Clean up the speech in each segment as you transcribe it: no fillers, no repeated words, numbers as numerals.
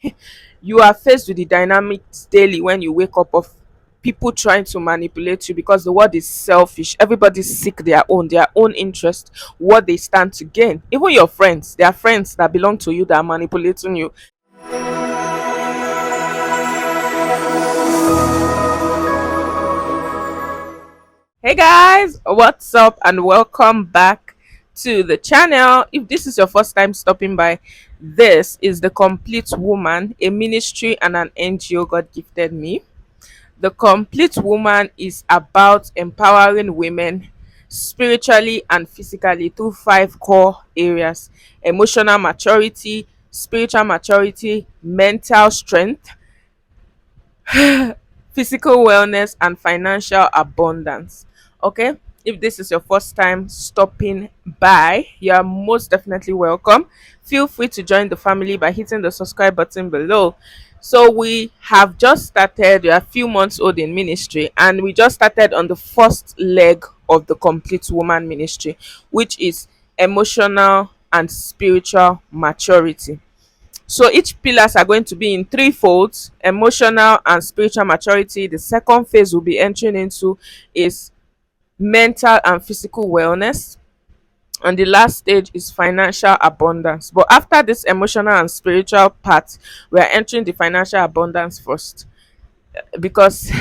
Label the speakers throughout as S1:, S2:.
S1: You are faced with the dynamics daily when you wake up of people trying to manipulate you, because the world is selfish. Everybody seek their own interest, what they stand to gain. Even your friends, there are friends that belong to you that are manipulating you. Hey guys, what's up and welcome back to the channel. If this is your first time stopping by, this is The Complete Woman, a ministry and an NGO God gifted me. The Complete Woman is about empowering women spiritually and physically through five core areas: emotional maturity, spiritual maturity, mental strength, physical wellness, and financial abundance. Okay, if this is your first time stopping by, you are most definitely welcome. Feel free to join the family by hitting the subscribe button below. So we have just started, we are a few months old in ministry, and we just started on the first leg of the Complete Woman ministry, which is emotional and spiritual maturity. So each pillars are going to be in three folds: emotional and spiritual maturity. The second phase we'll be entering into is mental and physical wellness. And the last stage is financial abundance. But after this emotional and spiritual part, we are entering the financial abundance first, because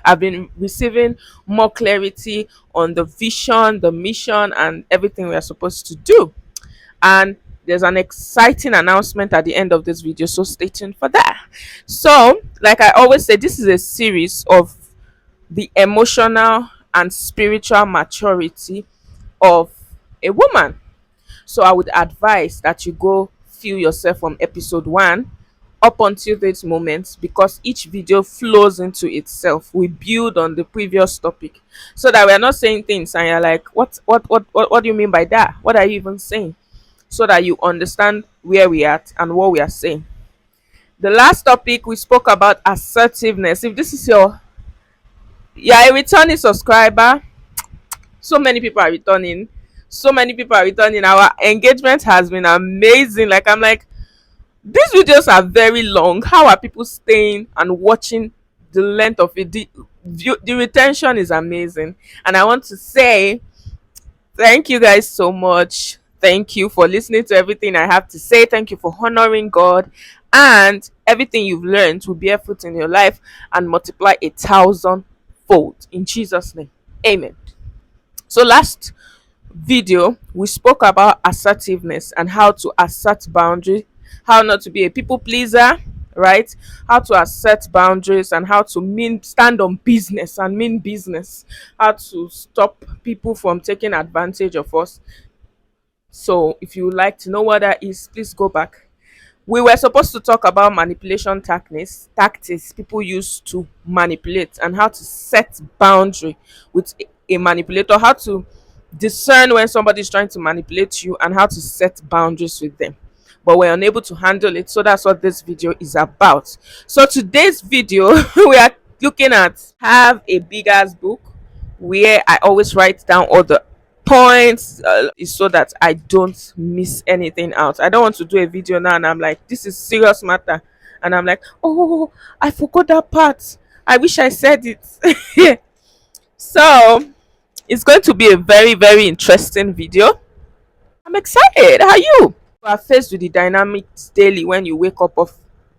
S1: I've been receiving more clarity on the vision, the mission, and everything we are supposed to do. And there's an exciting announcement at the end of this video, so stay tuned for that. So like I always say, this is a series of the emotional and spiritual maturity of a woman. So I would advise that you go feel yourself from episode 1 up until this moment, because each video flows into itself. We build on the previous topic, so that we are not saying things and you're like, what do you mean by that? What are you even saying? So that you understand where we are at and what we are saying. The last topic we spoke about assertiveness. If this is a returning subscriber, so many people are returning. So many people are returning. Our engagement has been amazing. Like, I'm like, these videos are very long. How are people staying and watching the length of it? The retention is amazing. And I want to say thank you guys so much. Thank you for listening to everything I have to say. Thank you for honoring God, and everything you've learned will bear fruit in your life and multiply 1,000-fold in Jesus' name. Amen. So last video we spoke about assertiveness and how to assert boundaries, how not to be a people pleaser, right? How to assert boundaries and how to stand on business and mean business, how to stop people from taking advantage of us. So if you would like to know what that is, please go back. We were supposed to talk about manipulation tactics people use to manipulate, and how to set boundary with a manipulator, how to discern when somebody is trying to manipulate you, and how to set boundaries with them. But we're unable to handle it, so that's what this video is about. So today's video we are looking at, have a big ass book where I always write down all the points, is so that I don't miss anything out. I don't want to do a video now and I'm like, this is serious matter, and I'm like, oh, I forgot that part, I wish I said it. So it's going to be a very, very interesting video. I'm excited. How are you? You are faced with the dynamics daily when you wake up of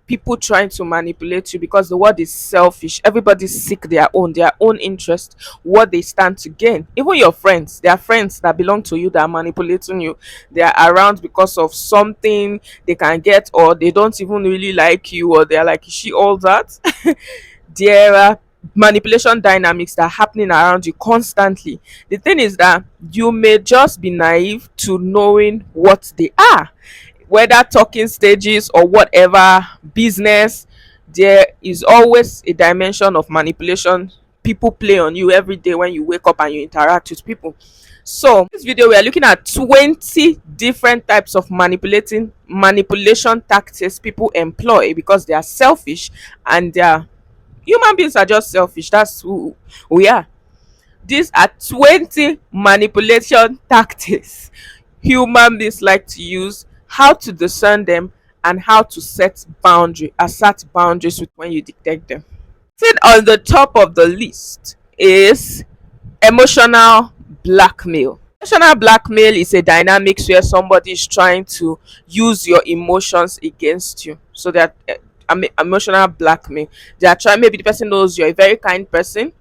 S1: people trying to manipulate you, because the world is selfish. Everybody seek their own interest, what they stand to gain. Even your friends, there are friends that belong to you that are manipulating you. They are around because of something they can get, or they don't even really like you, or they're like, is she all that? There are manipulation dynamics that are happening around you constantly. The thing is that you may just be naive to knowing what they are, whether talking stages or whatever business. There is always a dimension of manipulation people play on you every day when you wake up and you interact with people. So this video we are looking at 20 different types of manipulation tactics people employ, because they are selfish, and human beings are just selfish. That's who we are. These are 20 manipulation tactics human beings like to use, how to discern them, and how to assert boundaries with when you detect them. Sitting on the top of the list is emotional blackmail. Emotional blackmail is a dynamic where somebody is trying to use your emotions against you. So that emotional blackmail. They are trying. Maybe the person knows you're a very kind person.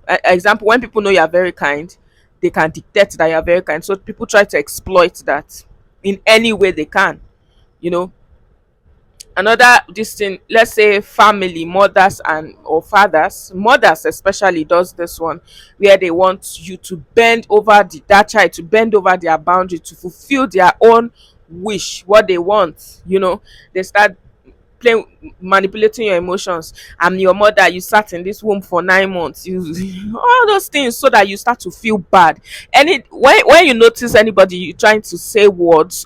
S1: Example: when people know you are very kind, they can detect that you are very kind. So people try to exploit that in any way they can. You know, another this thing, let's say family, mothers and or fathers, mothers especially does this one, where they want you to bend over that child to bend over their boundary to fulfill their own wish, what they want. They start playing, manipulating your emotions. I'm your mother, you sat in this womb for 9 months, you all those things, so that you start to feel bad. When you notice anybody trying to say words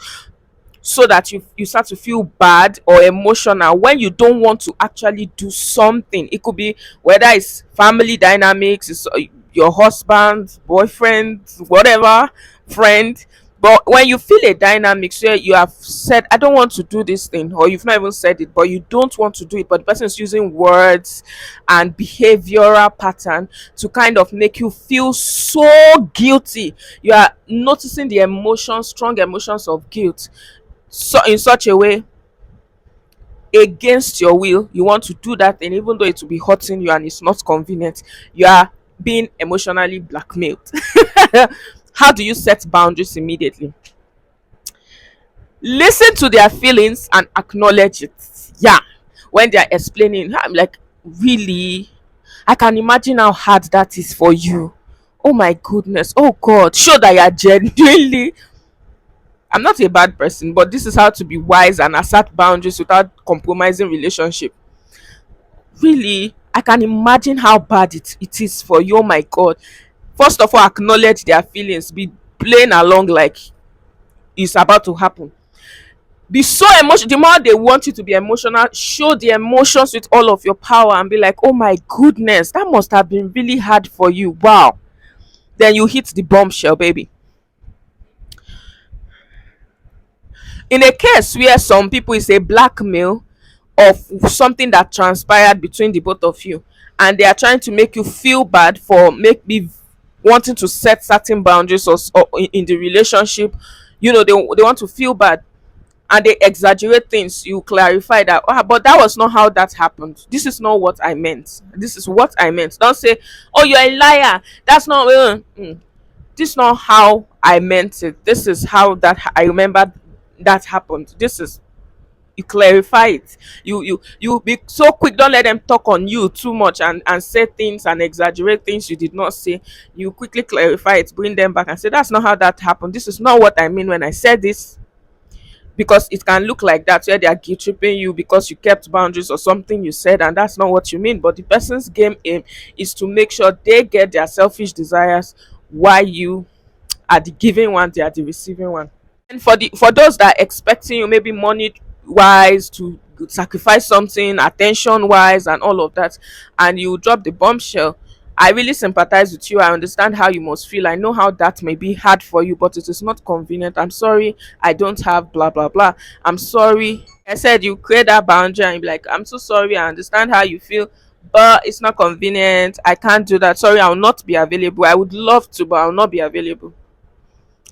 S1: so that you start to feel bad or emotional when you don't want to actually do something. It could be whether it's family dynamics, it's your husband, boyfriend, whatever, friend. But when you feel a dynamic where you have said, I don't want to do this thing, or you've not even said it, but you don't want to do it, but the person is using words and behavioral pattern to kind of make you feel so guilty. You are noticing the emotions, strong emotions of guilt, so in such a way, against your will, you want to do that thing even though it will be hurting you and it's not convenient. You are being emotionally blackmailed. How do you set boundaries? Immediately listen to their feelings and acknowledge it. Yeah, when they are explaining, I'm like, really, I can imagine how hard that is for you. Oh my goodness, oh god, show that you are genuinely. I'm not a bad person, but this is how to be wise and assert boundaries without compromising relationship. Really, I can imagine how bad it is for you. Oh my god. First of all, acknowledge their feelings. Be playing along like it's about to happen. Be so emotional. The more they want you to be emotional, show the emotions with all of your power and be like, oh my goodness, that must have been really hard for you. Wow. Then you hit the bombshell, baby. In a case where some people is a blackmail of something that transpired between the both of you, and they are trying to make you feel bad for make me wanting to set certain boundaries, or in the relationship, they want to feel bad and they exaggerate things. You clarify that, but that was not how that happened. This is not what I meant. This is what I meant. Don't say, oh, you're a liar, that's not this is not how I meant it. This is how that I remember that happened. This is, you clarify it. You be so quick. Don't let them talk on you too much and say things and exaggerate things you did not say. You quickly clarify it, bring them back and say, that's not how that happened. This is not what I mean when I said this. Because it can look like that, where they are guilt tripping you because you kept boundaries or something you said, and that's not what you mean. But the person's game aim is to make sure they get their selfish desires, while you are the giving one, they are the receiving one. And for those that are expecting you, maybe money wise, to sacrifice something, attention wise and all of that, and you drop the bombshell, I really sympathize with you. I understand how you must feel. I know how that may be hard for you, but it is not convenient. I'm sorry, I don't have blah blah blah. I'm sorry. I said you create that boundary and you be like, I'm so sorry, I understand how you feel, but it's not convenient. I can't do that. Sorry, I will not be available. I would love to, but I will not be available.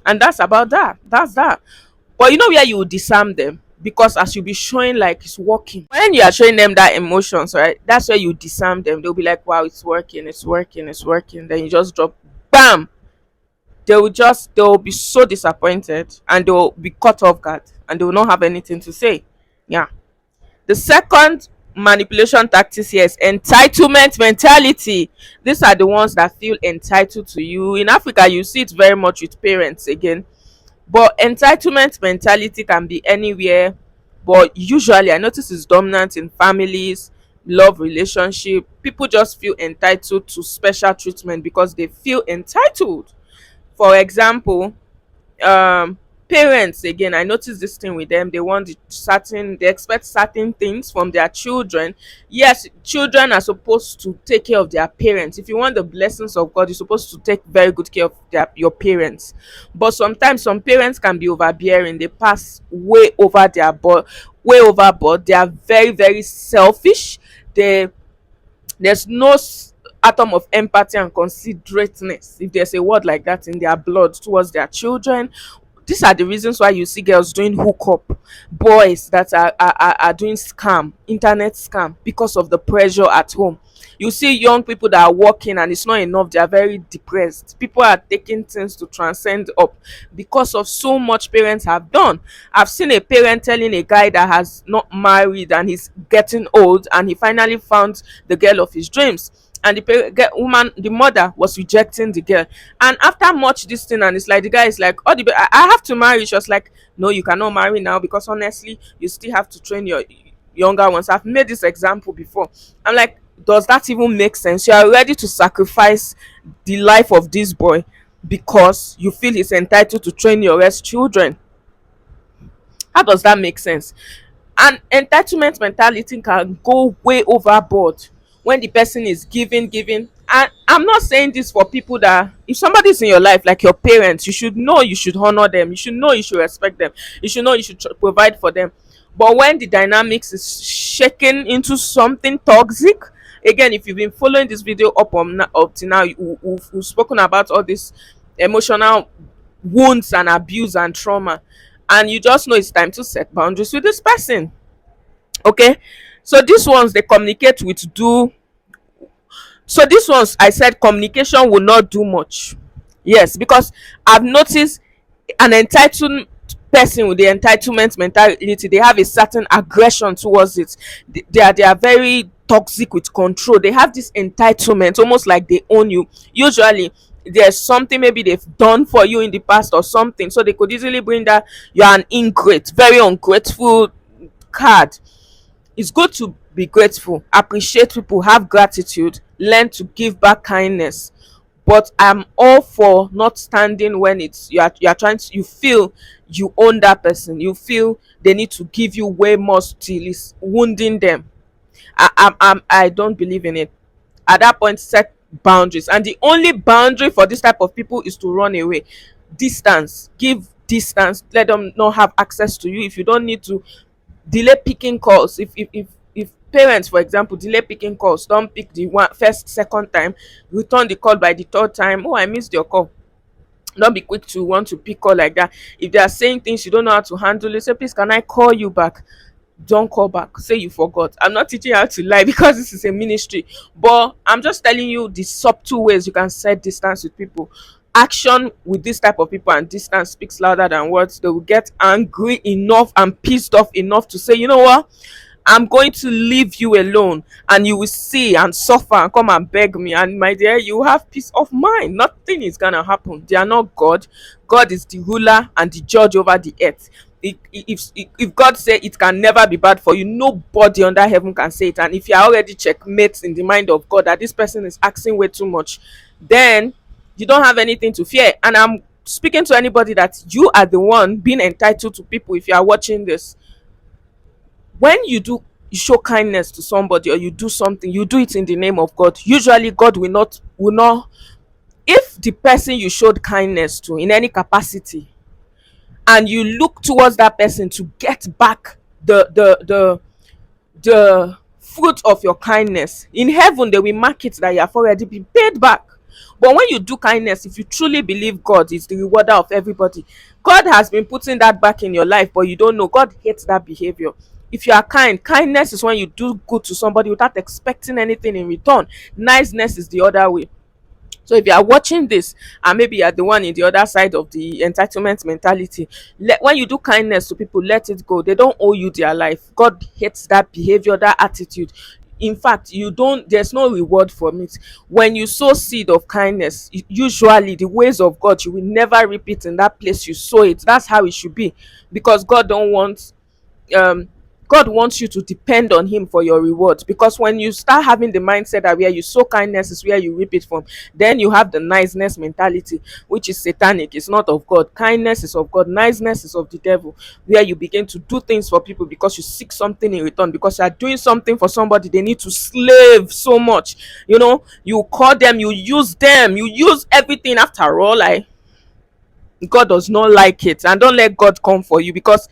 S1: And that's about that. That's that. But you know where you will disarm them, because as you be showing like it's working, when you are showing them that emotions, right, that's where you disarm them. They'll be like, wow, it's working, it's working, it's working. Then you just drop, bam. They'll be so disappointed and they'll be caught off guard and they will not have anything to say. Yeah. The second manipulation tactics here is entitlement mentality. These are the ones that feel entitled to you. In Africa, you see it very much with parents again. But entitlement mentality can be anywhere. But usually, I notice it's dominant in families, love relationship. People just feel entitled to special treatment because they feel entitled. For example, Parents, again, I notice this thing with them. They want they expect certain things from their children. Yes, children are supposed to take care of their parents. If you want the blessings of God, you're supposed to take very good care of your parents. But sometimes some parents can be overbearing. They pass way overboard. They are very, very selfish. They There's no atom of empathy and considerateness, if there's a word like that, in their blood towards their children. These are the reasons why you see girls doing hookup, boys that are doing scam, internet scam, because of the pressure at home. You see young people that are working and it's not enough, they are very depressed. People are taking things to transcend up because of so much parents have done. I've seen a parent telling a guy that has not married and he's getting old, and he finally found the girl of his dreams, and the mother was rejecting the girl. And after much this thing, and it's like the guy is like, oh, I have to marry. She was like, no, you cannot marry now, because honestly you still have to train your younger ones. I've made this example before. I'm like, does that even make sense? You are ready to sacrifice the life of this boy because you feel he's entitled to train your rest children? How does that make sense? And entitlement mentality can go way overboard when the person is giving. And I'm not saying this for people that, if somebody's in your life like your parents, you should know you should honor them, you should know you should respect them, you should know you should provide for them. But when the dynamics is shaken into something toxic, again, if you've been following this video up to now, we've spoken about all this emotional wounds and abuse and trauma, and you just know it's time to set boundaries with this person. Okay, so these ones they communicate with do so these ones, I said communication will not do much. Yes, because I've noticed an entitled person with the entitlement mentality, they have a certain aggression towards it. They are very toxic with control. They have this entitlement, almost like they own you. Usually there's something maybe they've done for you in the past or something, so they could easily bring that you're an ingrate, very ungrateful card. It's good to be grateful, appreciate people, have gratitude, learn to give back kindness. But I'm all for not standing when it's you are trying to, you feel you own that person, you feel they need to give you way more still, is wounding them. I don't believe in it. At that point, set boundaries, and the only boundary for this type of people is to run away. Distance, give distance, let them not have access to you. If you don't need to, delay picking calls. If parents, for example, delay picking calls, don't pick the one first second time, return the call by the third time. Oh, I missed your call. Don't be quick to want to pick call like that. If they are saying things you don't know how to handle it, say, please, can I call you back? Don't call back, say you forgot. I'm not teaching you how to lie because this is a ministry, but I'm just telling you the subtle ways you can set distance with people. Action with this type of people and distance speaks louder than words. They will get angry enough and pissed off enough to say, you know what, I'm going to leave you alone, and you will see and suffer and come and beg me, and my dear, you have peace of mind. Nothing is gonna happen. They are not God. God is the ruler and the judge over the earth. If God say it can never be bad for you, nobody under heaven can say it. And if you are already checkmate in the mind of God that this person is asking way too much, then you don't have anything to fear. And I'm speaking to anybody that you are the one being entitled to people. If you are watching this, when you show kindness to somebody, or you do something, you do it in the name of God. Usually God will not, if the person you showed kindness to in any capacity, and you look towards that person to get back the fruit of your kindness, in heaven they will mark it that you have already been paid back. But when you do kindness, if you truly believe God is the rewarder of everybody, God has been putting that back in your life, but you don't know. God hates that behavior. If you are kind, kindness is when you do good to somebody without expecting anything in return. Niceness is the other way. So if you are watching this and maybe you are the one in the other side of the entitlement mentality, when you do kindness to people, let it go. They don't owe you their life. God hates that behavior, that attitude. In fact, you don't, there's no reward from it. When you sow seed of kindness, usually the ways of God, you will never repeat in that place you sow it. That's how it should be, because God don't want God wants you to depend on him for your reward, because when you start having the mindset that where you sow kindness is where you reap it from, then you have the niceness mentality, which is satanic. It's not of God. Kindness is of God, niceness is of the devil, where you begin to do things for people because you seek something in return, because you are doing something for somebody they need to slave so much. You call them, you use them, you use everything. After all, God does not like it. And don't let God come for you, because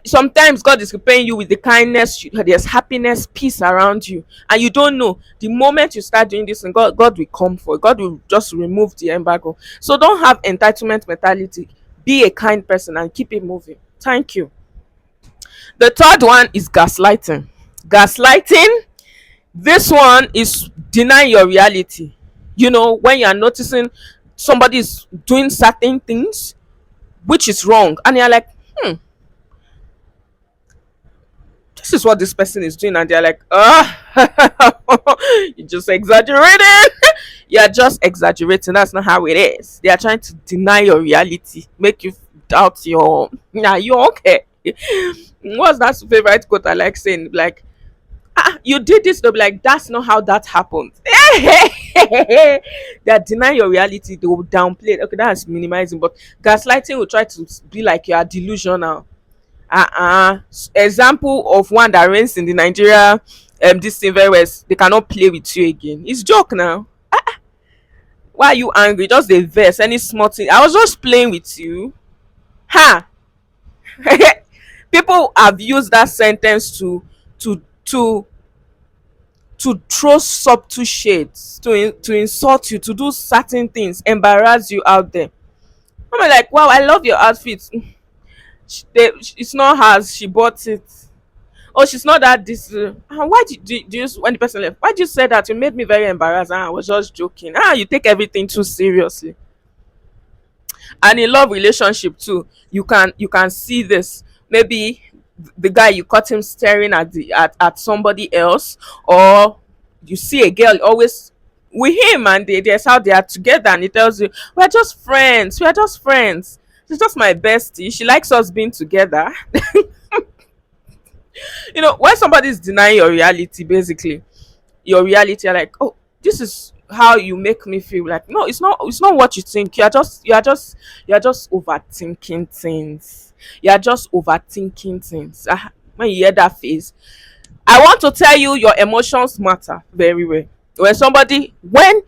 S1: sometimes God is preparing you with the kindness. There's happiness, peace around you, and you don't know. The moment you start doing this, and God will come for you. God will just remove the embargo. So don't have entitlement mentality. Be a kind person and keep it moving. Thank you. The third one is gaslighting. Gaslighting, this one is denying your reality. When you are noticing somebody is doing certain things which is wrong, and you're like, this is what this person is doing, and they're like, you're just exaggerating. You're just exaggerating. That's not how it is. They are trying to deny your reality, make you doubt your, yeah, you're okay. What's that favorite quote I like saying? Like, you did this, they'll be like, that's not how that happened. They deny your reality, they will downplay it. Okay, that's minimizing, but gaslighting will try to be like you are delusional. Example of one that reigns in the Nigeria this thing very well is they cannot play with you again. It's joke now. Why are you angry? Just a verse, any small thing. I was just playing with you. Ha! People have used that sentence to to to throw subtle shades, to insult you, to do certain things, embarrass you out there. I'm like, wow, I love your outfit. It's not hers, she bought it. Oh, she's not that this. Why do you, when the person left, why did you say that? You made me very embarrassed. I was just joking. You take everything too seriously. And in love relationship too, you can see this. Maybe the guy, you caught him staring at somebody else, or you see a girl always with him, and there's how they are together, and he tells you, we're just friends, she's just my bestie, she likes us being together. When somebody's denying your reality, basically your reality, you're like, oh, this is how you make me feel. Like, no, it's not what you think. You're just overthinking things. When you hear that phrase, I want to tell you, your emotions matter very well. When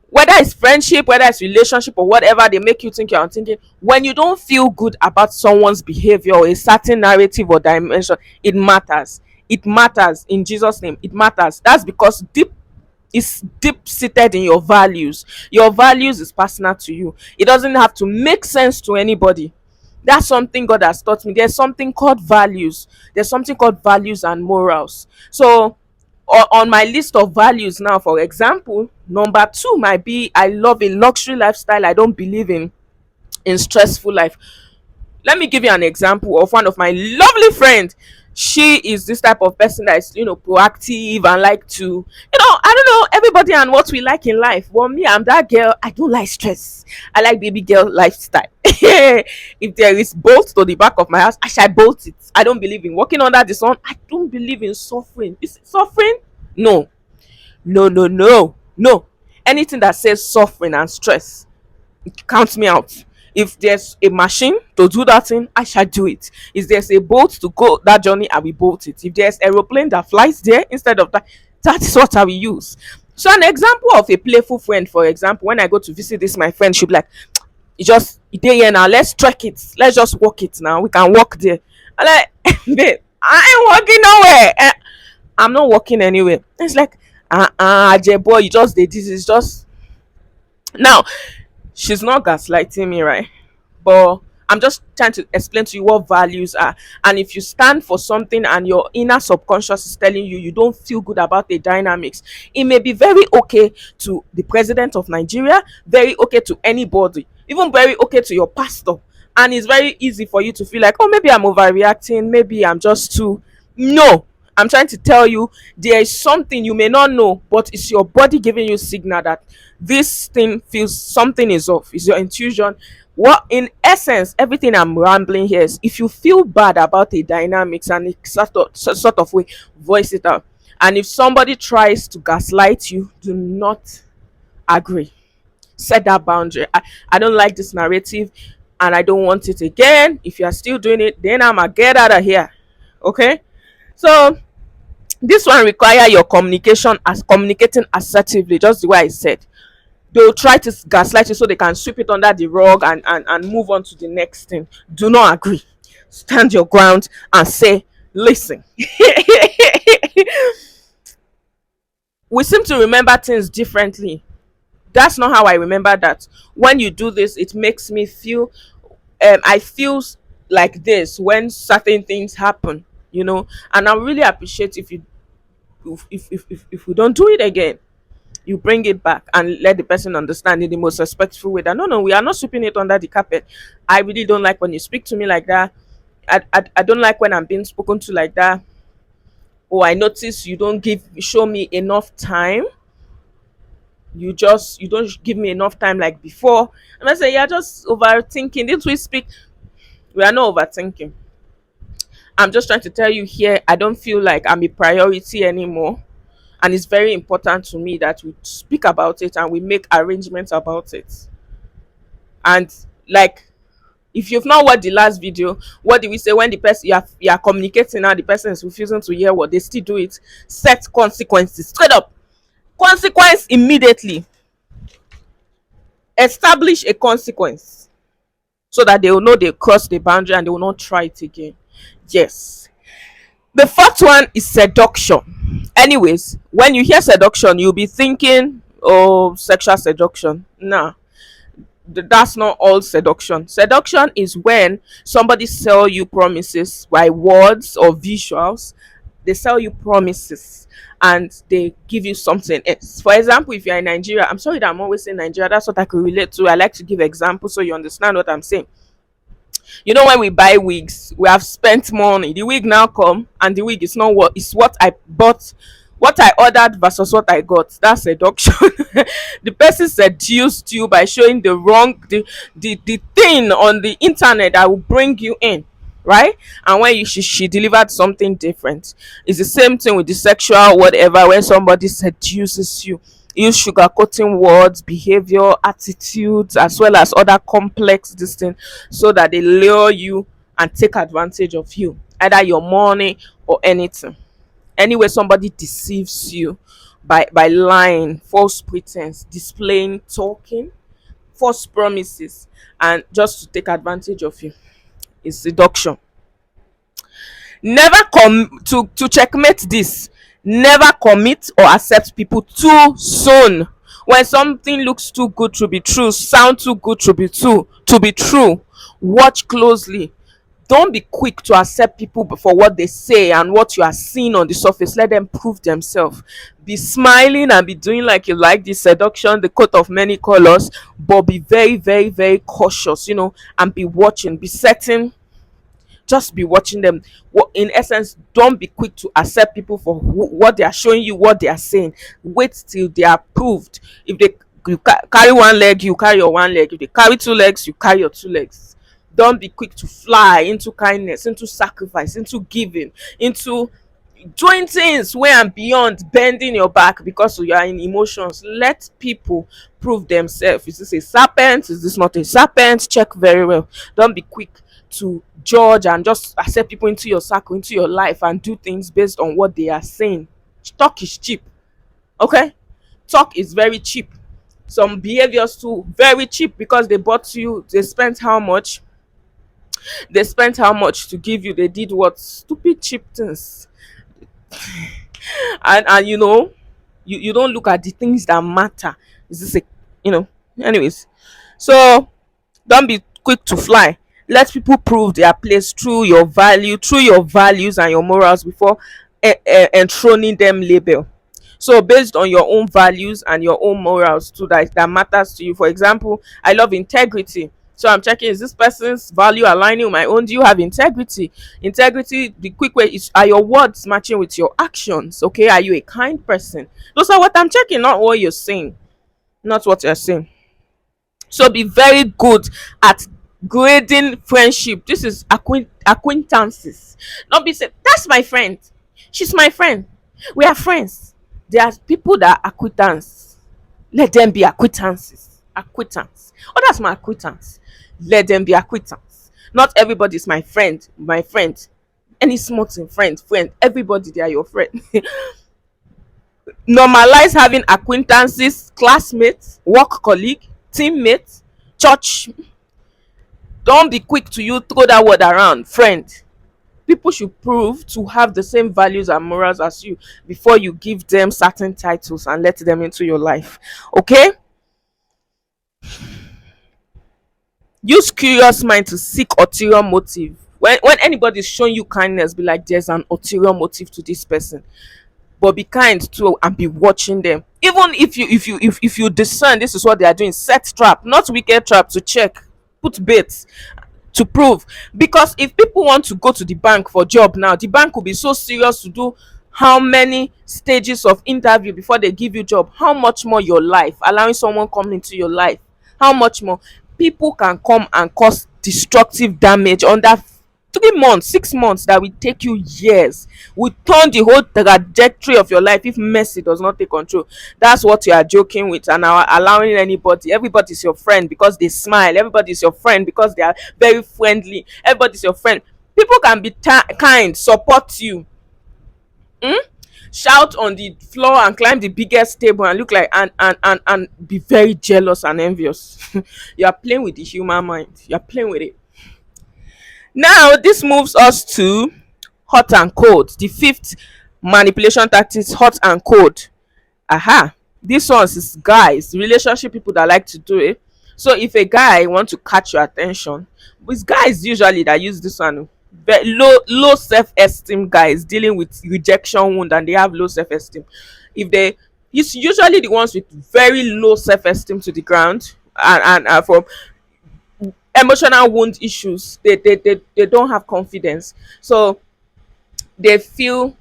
S1: whether it's friendship, whether it's relationship, or whatever, they make you think you're thinking. When you don't feel good about someone's behavior or a certain narrative or dimension, it matters. It matters. In Jesus' name, it matters. That's because it's deep seated in your values. Your values is personal to you. It doesn't have to make sense to anybody. That's something God has taught me. There's something called values. There's something called values and morals. So on my list of values now, for example, number two might be, I love a luxury lifestyle. I don't believe in stressful life. Let me give you an example of one of my lovely friends. She is this type of person that is, proactive and like to, I don't know, everybody and what we like in life. Well, me, I'm that girl. I don't like stress. I like baby girl lifestyle. If there is bolt to the back of my house, I shall bolt it. I don't believe in walking under the sun. I don't believe in suffering. Is it suffering? No, no, no, no, no. Anything that says suffering and stress, count me out. If there's a machine to do that thing, I shall do it. If there's a boat to go that journey, I will boat it. If there's aeroplane that flies there instead of that, that is what I will use. So an example of a playful friend, for example, when I go to visit this my friend, she'll be like, "You just day here now, let's trek it, let's just walk it now, we can walk there." I'm like, babe, I ain't walking nowhere. I'm not walking anywhere. It's like, boy, you just did this. Is just now, she's not gaslighting me, right? But I'm just trying to explain to you what values are. And if you stand for something and your inner subconscious is telling you you don't feel good about the dynamics, it may be very okay to the president of Nigeria, very okay to anybody, even very okay to your pastor. And it's very easy for you to feel like, oh, maybe I'm overreacting, maybe I'm just too. No. I'm trying to tell you there is something you may not know, but it's your body giving you signal that this thing feels something is off. It's your intuition. What in essence, everything I'm rambling here is, if you feel bad about a dynamics and a sort of way, voice it out. And if somebody tries to gaslight you, do not agree. Set that boundary. I don't like this narrative and I don't want it again. If you are still doing it, then I'ma get out of here. Okay? So this one require your communication, as communicating assertively, just the way I said. They'll try to gaslight you so they can sweep it under the rug and move on to the next thing. Do not agree. Stand your ground and say, listen. We seem to remember things differently. That's not how I remember that. When you do this, it makes me feel, I feel like this when certain things happen, and I really appreciate if you, if we don't do it again, you bring it back and let the person understand in the most respectful way that no, we are not sweeping it under the carpet. I really don't like when you speak to me like that. I don't like when I'm being spoken to like that. Or I notice you don't show me enough time. You don't give me enough time like before. And I say, you're just overthinking. Didn't we speak? We are not overthinking. I'm just trying to tell you here, I don't feel like I'm a priority anymore. And it's very important to me that we speak about it and we make arrangements about it. And like, if you've not watched the last video, what did we say when the person you are communicating now, the person is refusing to hear what they still do it? Set consequences straight up. Consequence immediately. Establish a consequence so that they will know they crossed the boundary and they will not try it again. Yes. The fourth one is seduction. Anyways, when you hear seduction, you'll be thinking, oh, sexual seduction. Nah, that's not all seduction. Seduction is when somebody sell you promises by words or visuals. They sell you promises and they give you something else. For example, if you're in Nigeria, I'm sorry that I'm always saying Nigeria, that's what I could relate to. I like to give examples so you understand what I'm saying. When we buy wigs, we have spent money. The wig now come and the wig is not what I bought, what I ordered versus what I got. That's seduction. The person seduced you by showing the thing on the internet that will bring you in, right? And when she delivered something different. It's the same thing with the sexual whatever. When somebody seduces you, use sugarcoating words, behavior, attitudes, as well as other complex this thing, so that they lure you and take advantage of you, either your money or anything. Anyway, somebody deceives you by lying, false pretense, displaying, talking, false promises, and just to take advantage of you, is seduction. Never come to checkmate this. Never commit or accept people too soon. When something looks too good to be true, sound too good to be true, watch closely. Don't be quick to accept people for what they say and what you are seeing on the surface. Let them prove themselves. Be smiling and be doing like you like the seduction, the coat of many colors, but be very, very, very cautious, and be watching, be setting, just be watching them. In essence, don't be quick to accept people for what they are showing you, what they are saying. Wait till they are proved. If they carry one leg, you carry your one leg. If they carry two legs, you carry your two legs. Don't be quick to fly into kindness, into sacrifice, into giving, into doing things way and beyond, bending your back because you are in emotions. Let people prove themselves. Is this a serpent? Is this not a serpent? Check very well. Don't be quick to judge and just accept people into your circle, into your life, and do things based on what they are saying. Talk is cheap. Okay? Talk is very cheap. Some behaviors too, very cheap, because they bought you, they spent how much? They spent how much to give you? They did what? Stupid cheap things. And you don't look at the things that matter. Is this anyways? So don't be quick to fly. Let people prove their place through your values and your morals before enthroning them label. So based on your own values and your own morals too, that matters to you. For example, I love integrity. So I'm checking, is this person's value aligning with my own? Do you have integrity? Integrity, the quick way is, are your words matching with your actions? Okay, are you a kind person? Those are what I'm checking, not what you're saying, not what you're saying. So be very good at grading friendship. This is acquaintances. Not be say that's my friend, she's my friend, we are friends. There are people that are acquaintance, let them be acquaintances. Acquaintance, oh, that's my acquaintance, let them be acquaintance. Not everybody is my friend. My friend, any small thing, friend, everybody they are your friend. Normalize having acquaintances, classmates, work colleague, teammates, church. Don't be quick to you throw that word around, friend. People should prove to have the same values and morals as you before you give them certain titles and let them into your life. Okay? Use curious mind to seek ulterior motive. When anybody is showing you kindness, be like, there's an ulterior motive to this person. But be kind too and be watching them. Even if you discern this is what they are doing, set trap, not wicked trap, to check, put baits to prove. Because if people want to go to the bank for job now, the bank will be so serious to do how many stages of interview before they give you job. How much more your life, allowing someone come into your life, how much more people can come and cause destructive damage under 3 months, 6 months, that will take you years, will turn the whole trajectory of your life if mercy does not take control. That's what you are joking with and are allowing anybody. Everybody's your friend because they smile, everybody's your friend because they are very friendly, everybody's your friend. People can be kind, support you, shout on the floor and climb the biggest table and look like and be very jealous and envious. You are playing with the human mind, you are playing with it. Now this moves us to hot and cold, the fifth manipulation tactics, hot and cold. Aha, this one is guys, relationship people that like to do it. So if a guy want to catch your attention, it's guys usually that use this one. Very low self-esteem guys dealing with rejection wound and they have low self-esteem. If they, it's usually the ones with very low self-esteem to the ground and from emotional wound issues, they don't have confidence. So they feel,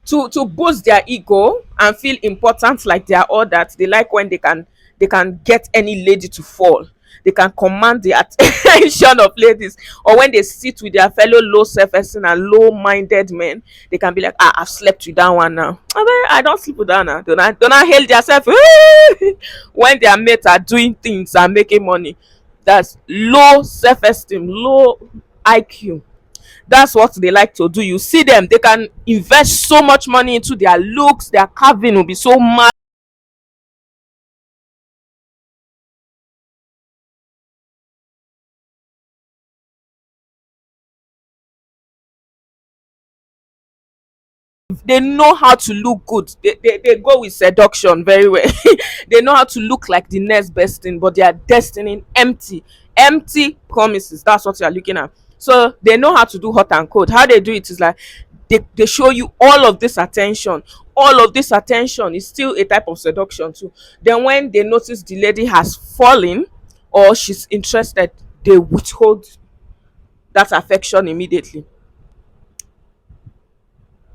S1: to boost their ego and feel important, like they are all that. They like when they can get any lady to fall, they can command the attention of ladies. Or when they sit with their fellow low self-esteem and low-minded men, they can be like, ah, I've slept with that one now. I don't sleep with that now. Don't I hail themselves when their mates are doing things and making money. That's low self-esteem, low IQ. That's what they like to do. You see them, they can invest so much money into their looks, their carving will be so mad. They know how to look good. They go with seduction very well. They know how to look like the next best thing, but they are destiny empty promises. That's what you are looking at. So they know how to do hot and cold. How they do it is like, they show you all of this attention. All of this attention is still a type of seduction too. Then when they notice the lady has fallen or she's interested, they withhold that affection immediately.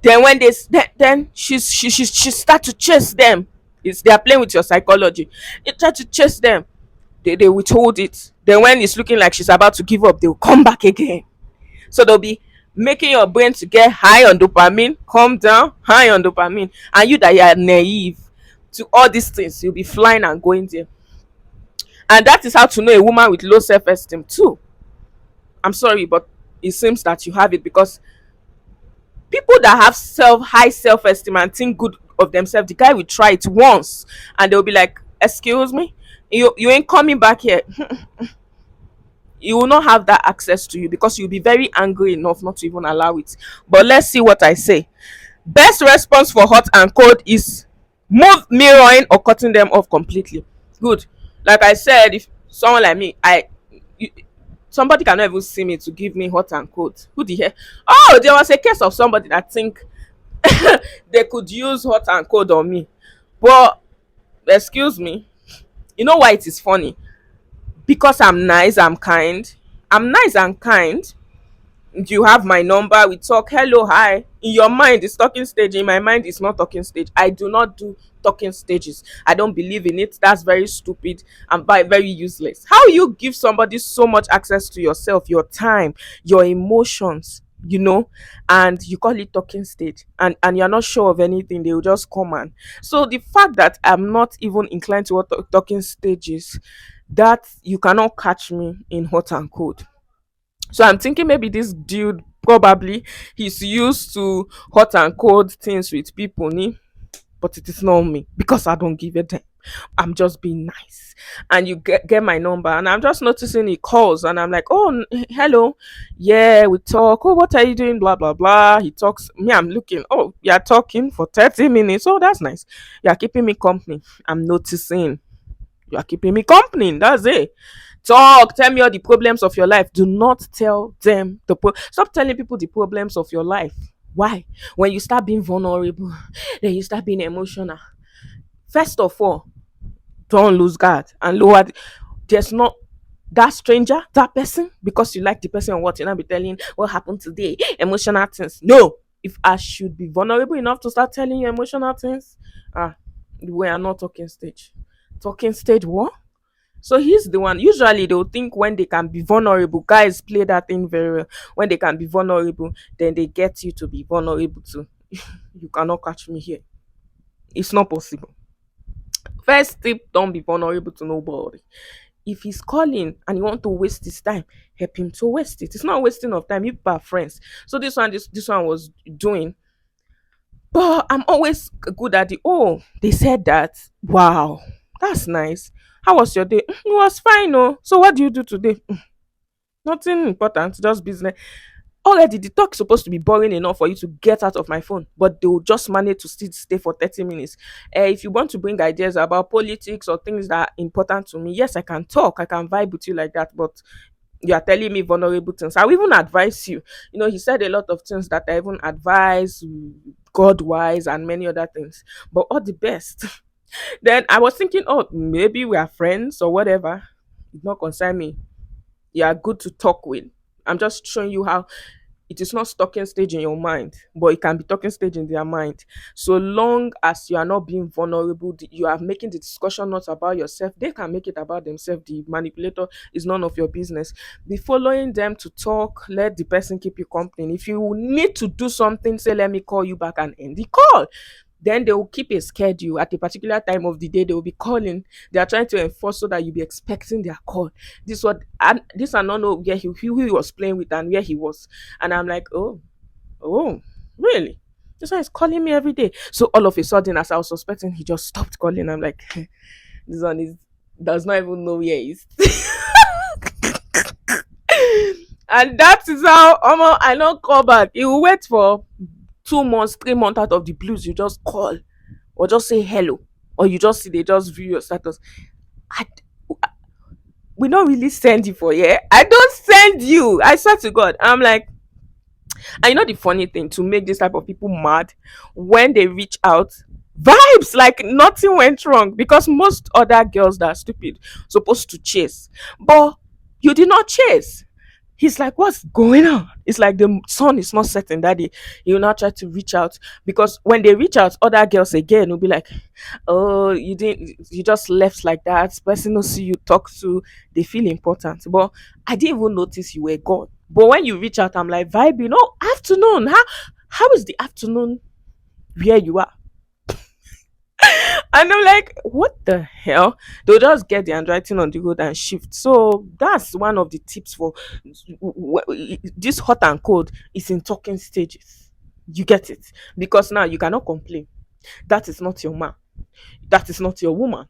S1: Then when then she start to chase them. It's, they are playing with your psychology. They try to chase them, they withhold it. Then when it's looking like she's about to give up, they will come back again. So they'll be making your brain to get high on dopamine, calm down, high on dopamine, and you that you are naive to all these things, you'll be flying and going there. And that is how to know a woman with low self-esteem too. I'm sorry, but it seems that you have it, because people that have high self-esteem and think good of themselves, the guy will try it once and they'll be like, excuse me, you ain't coming back here. He will not have that access to you because you'll be very angry enough not to even allow it. But let's see what I say. Best response for hot and cold is move, mirroring, or cutting them off completely. Good. Like I said, if someone like me, somebody cannot even see me to give me hot and cold. Who the hell? Oh, there was a case of somebody that think they could use hot and cold on me. But excuse me, you know why it is funny? because I'm nice, I'm kind. I'm nice and kind. You have my number, we talk, hello, hi. In your mind it's talking stage, in my mind it's not talking stage. I do not do talking stages. I don't believe in it. That's very stupid and very useless. How you give somebody so much access to yourself, your time, your emotions, and you call it talking stage, and you're not sure of anything, they will just come. And so the fact that I'm not even inclined to what talking stages, that you cannot catch me in hot and cold. So I'm thinking maybe this dude, probably he's used to hot and cold things with people, ni? But it is not me because I don't give a damn. I'm just being nice. And you get my number, and I'm just noticing he calls, and I'm like, oh, hello. Yeah, we talk. Oh, what are you doing? Blah, blah, blah. He talks. Me, I'm looking. Oh, you're talking for 30 minutes. Oh, that's nice. You're keeping me company. I'm noticing. You are keeping me company. That's it. Talk. Tell me all the problems of your life. Do not tell them stop telling people the problems of your life. Why? When you start being vulnerable, then you start being emotional. First of all, don't lose guard and lower. There's not that stranger, that person, because you like the person or what, you not be telling what happened today, emotional things. No. If I should be vulnerable enough to start telling you emotional things, we are not talking stage. Talking stage what? So he's the one. Usually they'll think when they can be vulnerable, guys play that thing very well. When they can be vulnerable, then they get you to be vulnerable too. You cannot catch me here. It's not possible. First tip, don't be vulnerable to nobody. If he's calling and you want to waste his time, help him to waste it. It's not wasting of time. You are friends. So this one was doing. But I'm always good at the, oh, they said that. Wow, that's nice. How was your day? It was fine. Oh, so what do you do today? Nothing important, just business. Already the talk is supposed to be boring enough for you to get out of my phone, but they will just manage to still stay for 30 minutes. If you want to bring ideas about politics or things that are important to me, yes, I can talk, I can vibe with you like that, but you are telling me vulnerable things. I will even advise you. He said a lot of things that I even advise, God wise, and many other things. But all the best. Then I was thinking, oh, maybe we are friends or whatever. It not concern me. You are good to talk with. I'm just showing you how it is not talking stage in your mind, but it can be talking stage in their mind. So long as you are not being vulnerable, you are making the discussion not about yourself, they can make it about themselves. The manipulator is none of your business. Be following them to talk, let the person keep you company. If you need to do something, say, let me call you back, and end the call. Then they will keep a schedule at a particular time of the day. They will be calling. They are trying to enforce so that you'll be expecting their call. This and not know where who he was playing with and where he was. And I'm like, oh, really? This one is calling me every day. So all of a sudden, as I was suspecting, he just stopped calling. I'm like, this one does not even know where he is. And that is how I don't call back. He will wait for 2 months, 3 months out of the blues. You just call or just say hello, or you just see they just view your status. I, we don't really send you for, yeah. I don't send you. I swear to God. I'm like, and you know the funny thing to make this type of people mad, when they reach out, vibes like nothing went wrong, because most other girls that are stupid supposed to chase, but you did not chase. He's like, what's going on? It's like the sun is not setting that day. He will not try to reach out, because when they reach out, other girls again will be like, oh, you just left like that. Person will see you talk to, they feel important. But I didn't even notice you were gone. But when you reach out, I'm like, vibe, afternoon. How is the afternoon where you are? And I'm like, what the hell? They'll just get the handwriting on the road and shift. So that's one of the tips for this hot and cold is in talking stages. You get it? Because now you cannot complain. That is not your man. That is not your woman.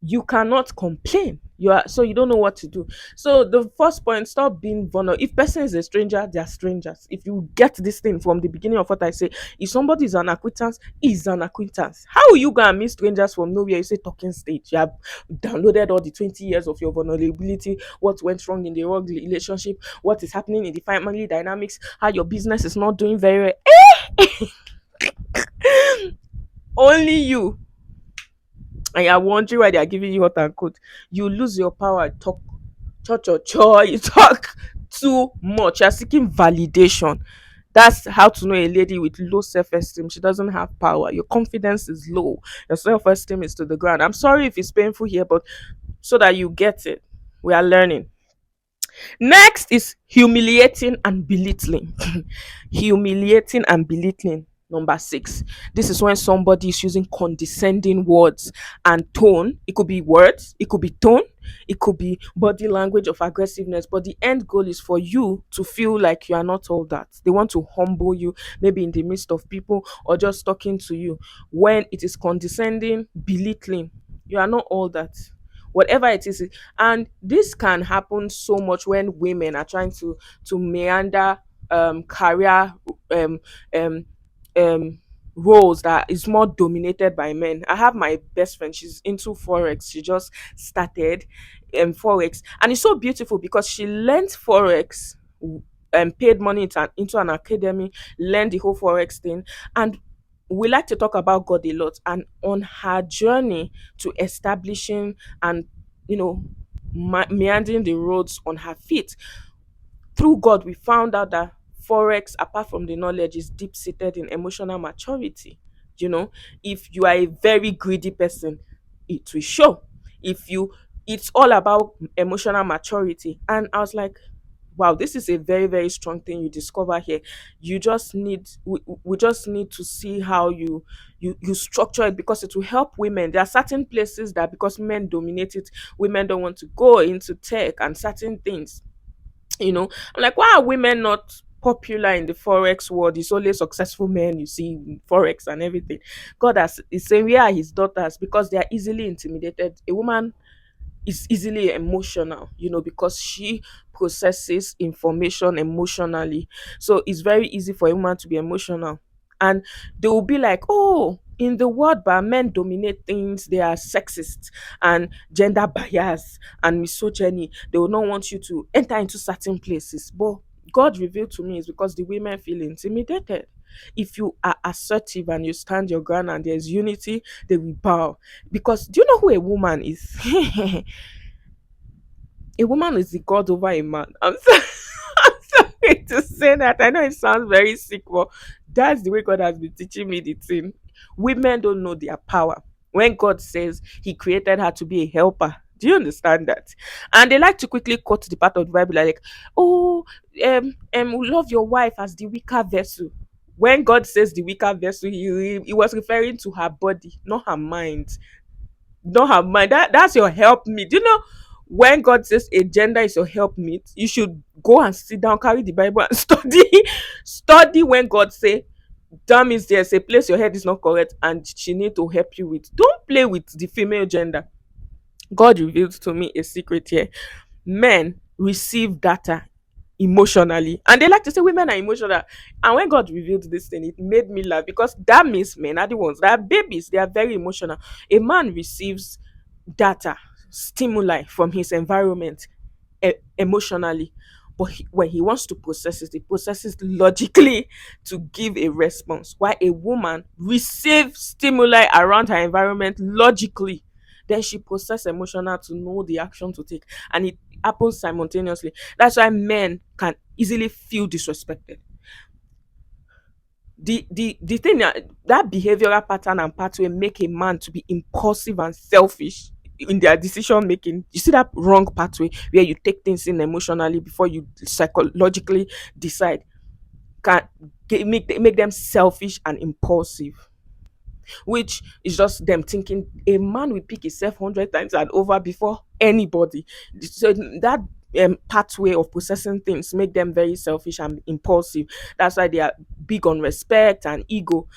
S1: You cannot complain. You don't know what to do. So the first point, stop being vulnerable. If person is a stranger, they are strangers. If you get this thing from the beginning of what I say, if somebody is an acquaintance, is an acquaintance. How will you go and meet strangers from nowhere? You say talking stage. You have downloaded all the 20 years of your vulnerability, what went wrong in the wrong relationship, what is happening in the family dynamics, how your business is not doing very well. Only you, and you're wondering why they are giving you hot and cold. You lose your power. Talk. Cho cho cho, you talk too much. You're seeking validation. That's how to know a lady with low self-esteem. She doesn't have power. Your confidence is low. Your self-esteem is to the ground. I'm sorry if it's painful here, but so that you get it, we are learning. Next is humiliating and belittling. Humiliating and belittling. Number six. This is when somebody is using condescending words and tone. It could be words, it could be tone, it could be body language of aggressiveness. But the end goal is for you to feel like you are not all that. They want to humble you, maybe in the midst of people or just talking to you. When it is condescending, belittling, you are not all that. Whatever it is, and this can happen so much when women are trying to meander career um um um roles that is more dominated by men. I have my best friend, she's into forex. She just started forex, and it's so beautiful because she learned forex and paid money into an academy, learned the whole forex thing. And we like to talk about God a lot, and on her journey to establishing and, you know, meandering the roads on her feet, through God, we found out that forex, apart from the knowledge, is deep seated in emotional maturity. You know, if you are a very greedy person, it will show. If you, it's all about emotional maturity. And I was like, wow, this is a very, very strong thing you discover here. You just need, we just need to see how you structure it, because it will help women. There are certain places that, because men dominate it, women don't want to go into tech and certain things, you know. I'm like, why are women not popular in the forex world? It's only successful men you see in forex and everything. God has is saying we are his daughters because they are easily intimidated. A woman is easily emotional, you know, because she processes information emotionally. So it's very easy for a woman to be emotional. And they will be like, oh, in the world, but men dominate things, they are sexist and gender bias and misogyny. They will not want you to enter into certain places. But God revealed to me is because the women feel intimidated. If you are assertive and you stand your ground and there's unity, they will bow. Because do you know who a woman is? A woman is the god over a man. I'm sorry, I'm sorry to say that. I know it sounds very sick, but that's the way God has been teaching me the thing. Women don't know their power. When God says He created her to be a helper, do you understand that? And they like to quickly quote the part of the Bible like, "Oh, love your wife as the weaker vessel." When God says the weaker vessel, he was referring to her body, not her mind. Don't have mind. That's your help me. Do you know when God says a gender is your help meet, you should go and sit down, carry the Bible and study. Study when God say that means there's a place your head is not correct and she need to help you with. Don't play with the female gender. God revealed to me a secret here. Men receive data emotionally, and they like to say women are emotional. And when God revealed this thing, it made me laugh, because that means men are the ones that are babies. They are very emotional. A man receives data, stimuli from his environment emotionally, but when he wants to process it, he processes logically to give a response, while a woman receives stimuli around her environment logically, then she processes emotional to know the action to take, and it happens simultaneously. That's why men can easily feel disrespected. The thing that behavioral pattern and pathway make a man to be impulsive and selfish in their decision making. You see that wrong pathway where you take things in emotionally before you psychologically decide, can make them selfish and impulsive, which is just them thinking a man will pick himself 100 times and over before anybody. So that pathway of processing things make them very selfish and impulsive. That's why they are big on respect and ego.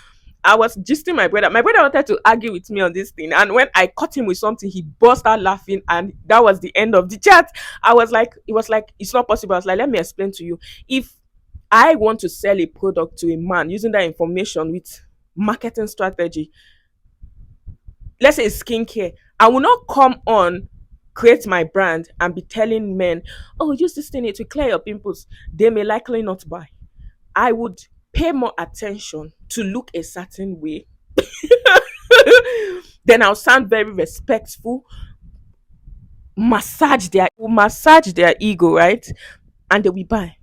S1: I was gisting my brother. My brother wanted to argue with me on this thing, and when I caught him with something, he burst out laughing, and that was the end of the chat. I was like, it was like, it's not possible. I was like, let me explain to you. If I want to sell a product to a man using that information with marketing strategy, let's say skincare, I will not come on, create my brand and be telling men, oh, use this thing to clear your pimples. They may likely not buy. I would pay more attention to look a certain way. Then I'll sound very respectful, massage their ego, right? And they will buy.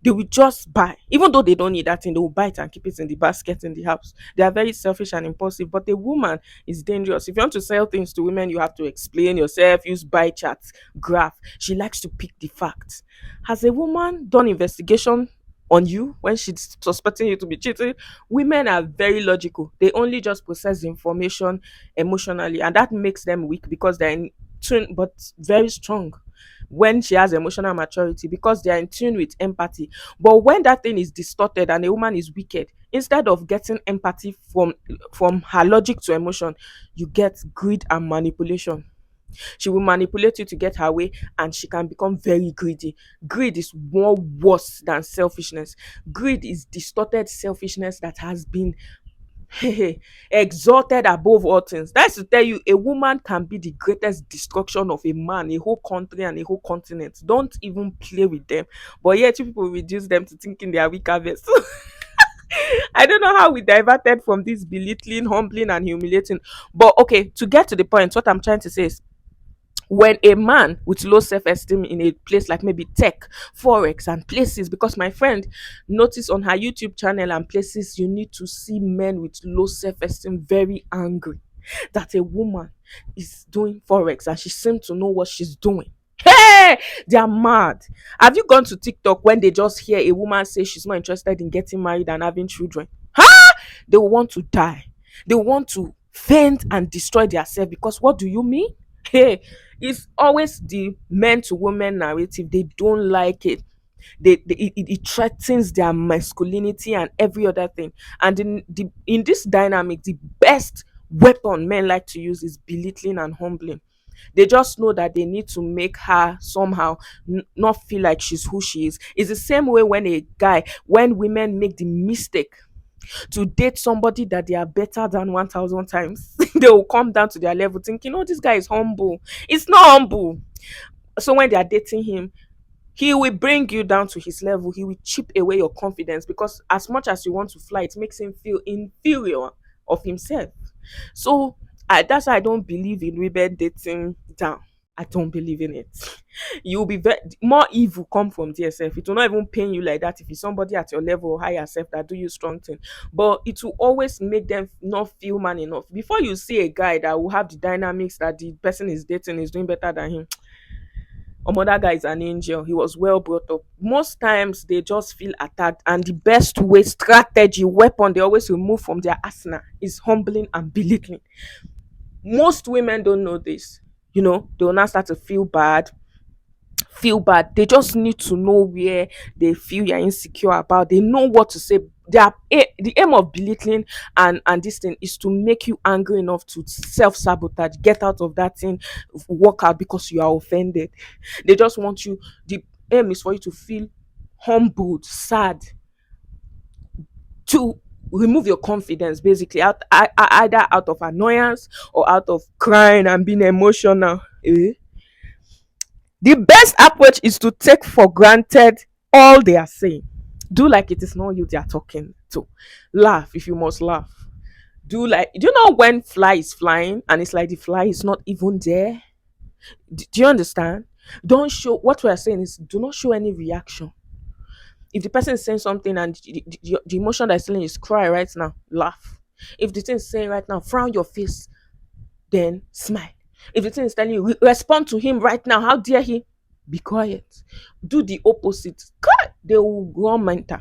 S1: They will just buy, even though they don't need that thing. They will buy it and keep it in the basket in the house. They are very selfish and impulsive. But a woman is dangerous. If you want to sell things to women, you have to explain yourself, use buy charts, graph. She likes to pick the facts. Has a woman done investigation on you when she's suspecting you to be cheating? Women are very logical. They only just process the information emotionally, and that makes them weak because they're in tune, but very strong when she has emotional maturity, because they are in tune with empathy. But when that thing is distorted and a woman is wicked, instead of getting empathy from her logic to emotion, you get greed and manipulation. She will manipulate you to get her way, and she can become very greedy. Greed is more worse than selfishness. Greed is distorted selfishness that has been exalted above all things. That's to tell you, a woman can be the greatest destruction of a man, a whole country, and a whole continent. Don't even play with them. But yet, you people reduce them to thinking they are weaker vessels. I don't know how we diverted from this belittling, humbling, and humiliating. But okay, to get to the point, what I'm trying to say is, when a man with low self-esteem in a place like maybe tech, forex, and places, because my friend noticed on her YouTube channel and places, you need to see men with low self-esteem very angry that a woman is doing forex and she seems to know what she's doing. Hey, they are mad. Have you gone to TikTok when they just hear a woman say she's not interested in getting married and having children? Huh? They will want to die. They want to faint and destroy themselves, because what do you mean? Hey, it's always the men to women narrative. They don't like it. It threatens their masculinity and every other thing. And in this dynamic, the best weapon men like to use is belittling and humbling. They just know that they need to make her somehow not feel like she's who she is. It's the same way when women make the mistake to date somebody that they are better than 1,000 times. They will come down to their level thinking, oh, this guy is humble. It's not humble. So when they are dating him, he will bring you down to his level. He will chip away your confidence, because as much as you want to fly, it makes him feel inferior of himself. So that's why I don't believe in women dating down. I don't believe in it. You'll be more evil come from DSF. It will not even pain you like that if it's somebody at your level or higher self that do you strong thing. But it will always make them not feel man enough. Before you see a guy that will have the dynamics that the person is dating is doing better than him, that guy is an angel. He was well brought up. Most times they just feel attacked, and the best way, strategy, weapon they always remove from their arsenal is humbling and belittling. Most women don't know this. They will now start to feel bad. They just need to know where they feel you're insecure about. They know what to say. The aim of belittling and this thing is to make you angry enough to self-sabotage, get out of that thing, walk out because you are offended. They just want you. The aim is for you to feel humbled, sad, to remove your confidence, basically, either out of annoyance or out of crying and being emotional. The best approach is to take for granted all they are saying. Do like it is not you they are talking to. Laugh if you must laugh. Do you know when fly is flying and it's like the fly is not even there? Do you understand? Don't show what we are saying is, do not show any reaction. If the person is saying something and the emotion that's feeling is cry right now, laugh. If the thing is saying right now, frown your face, then smile. If the thing is telling you, respond to him right now, how dare he? Be quiet. Do the opposite. God, they will go mental.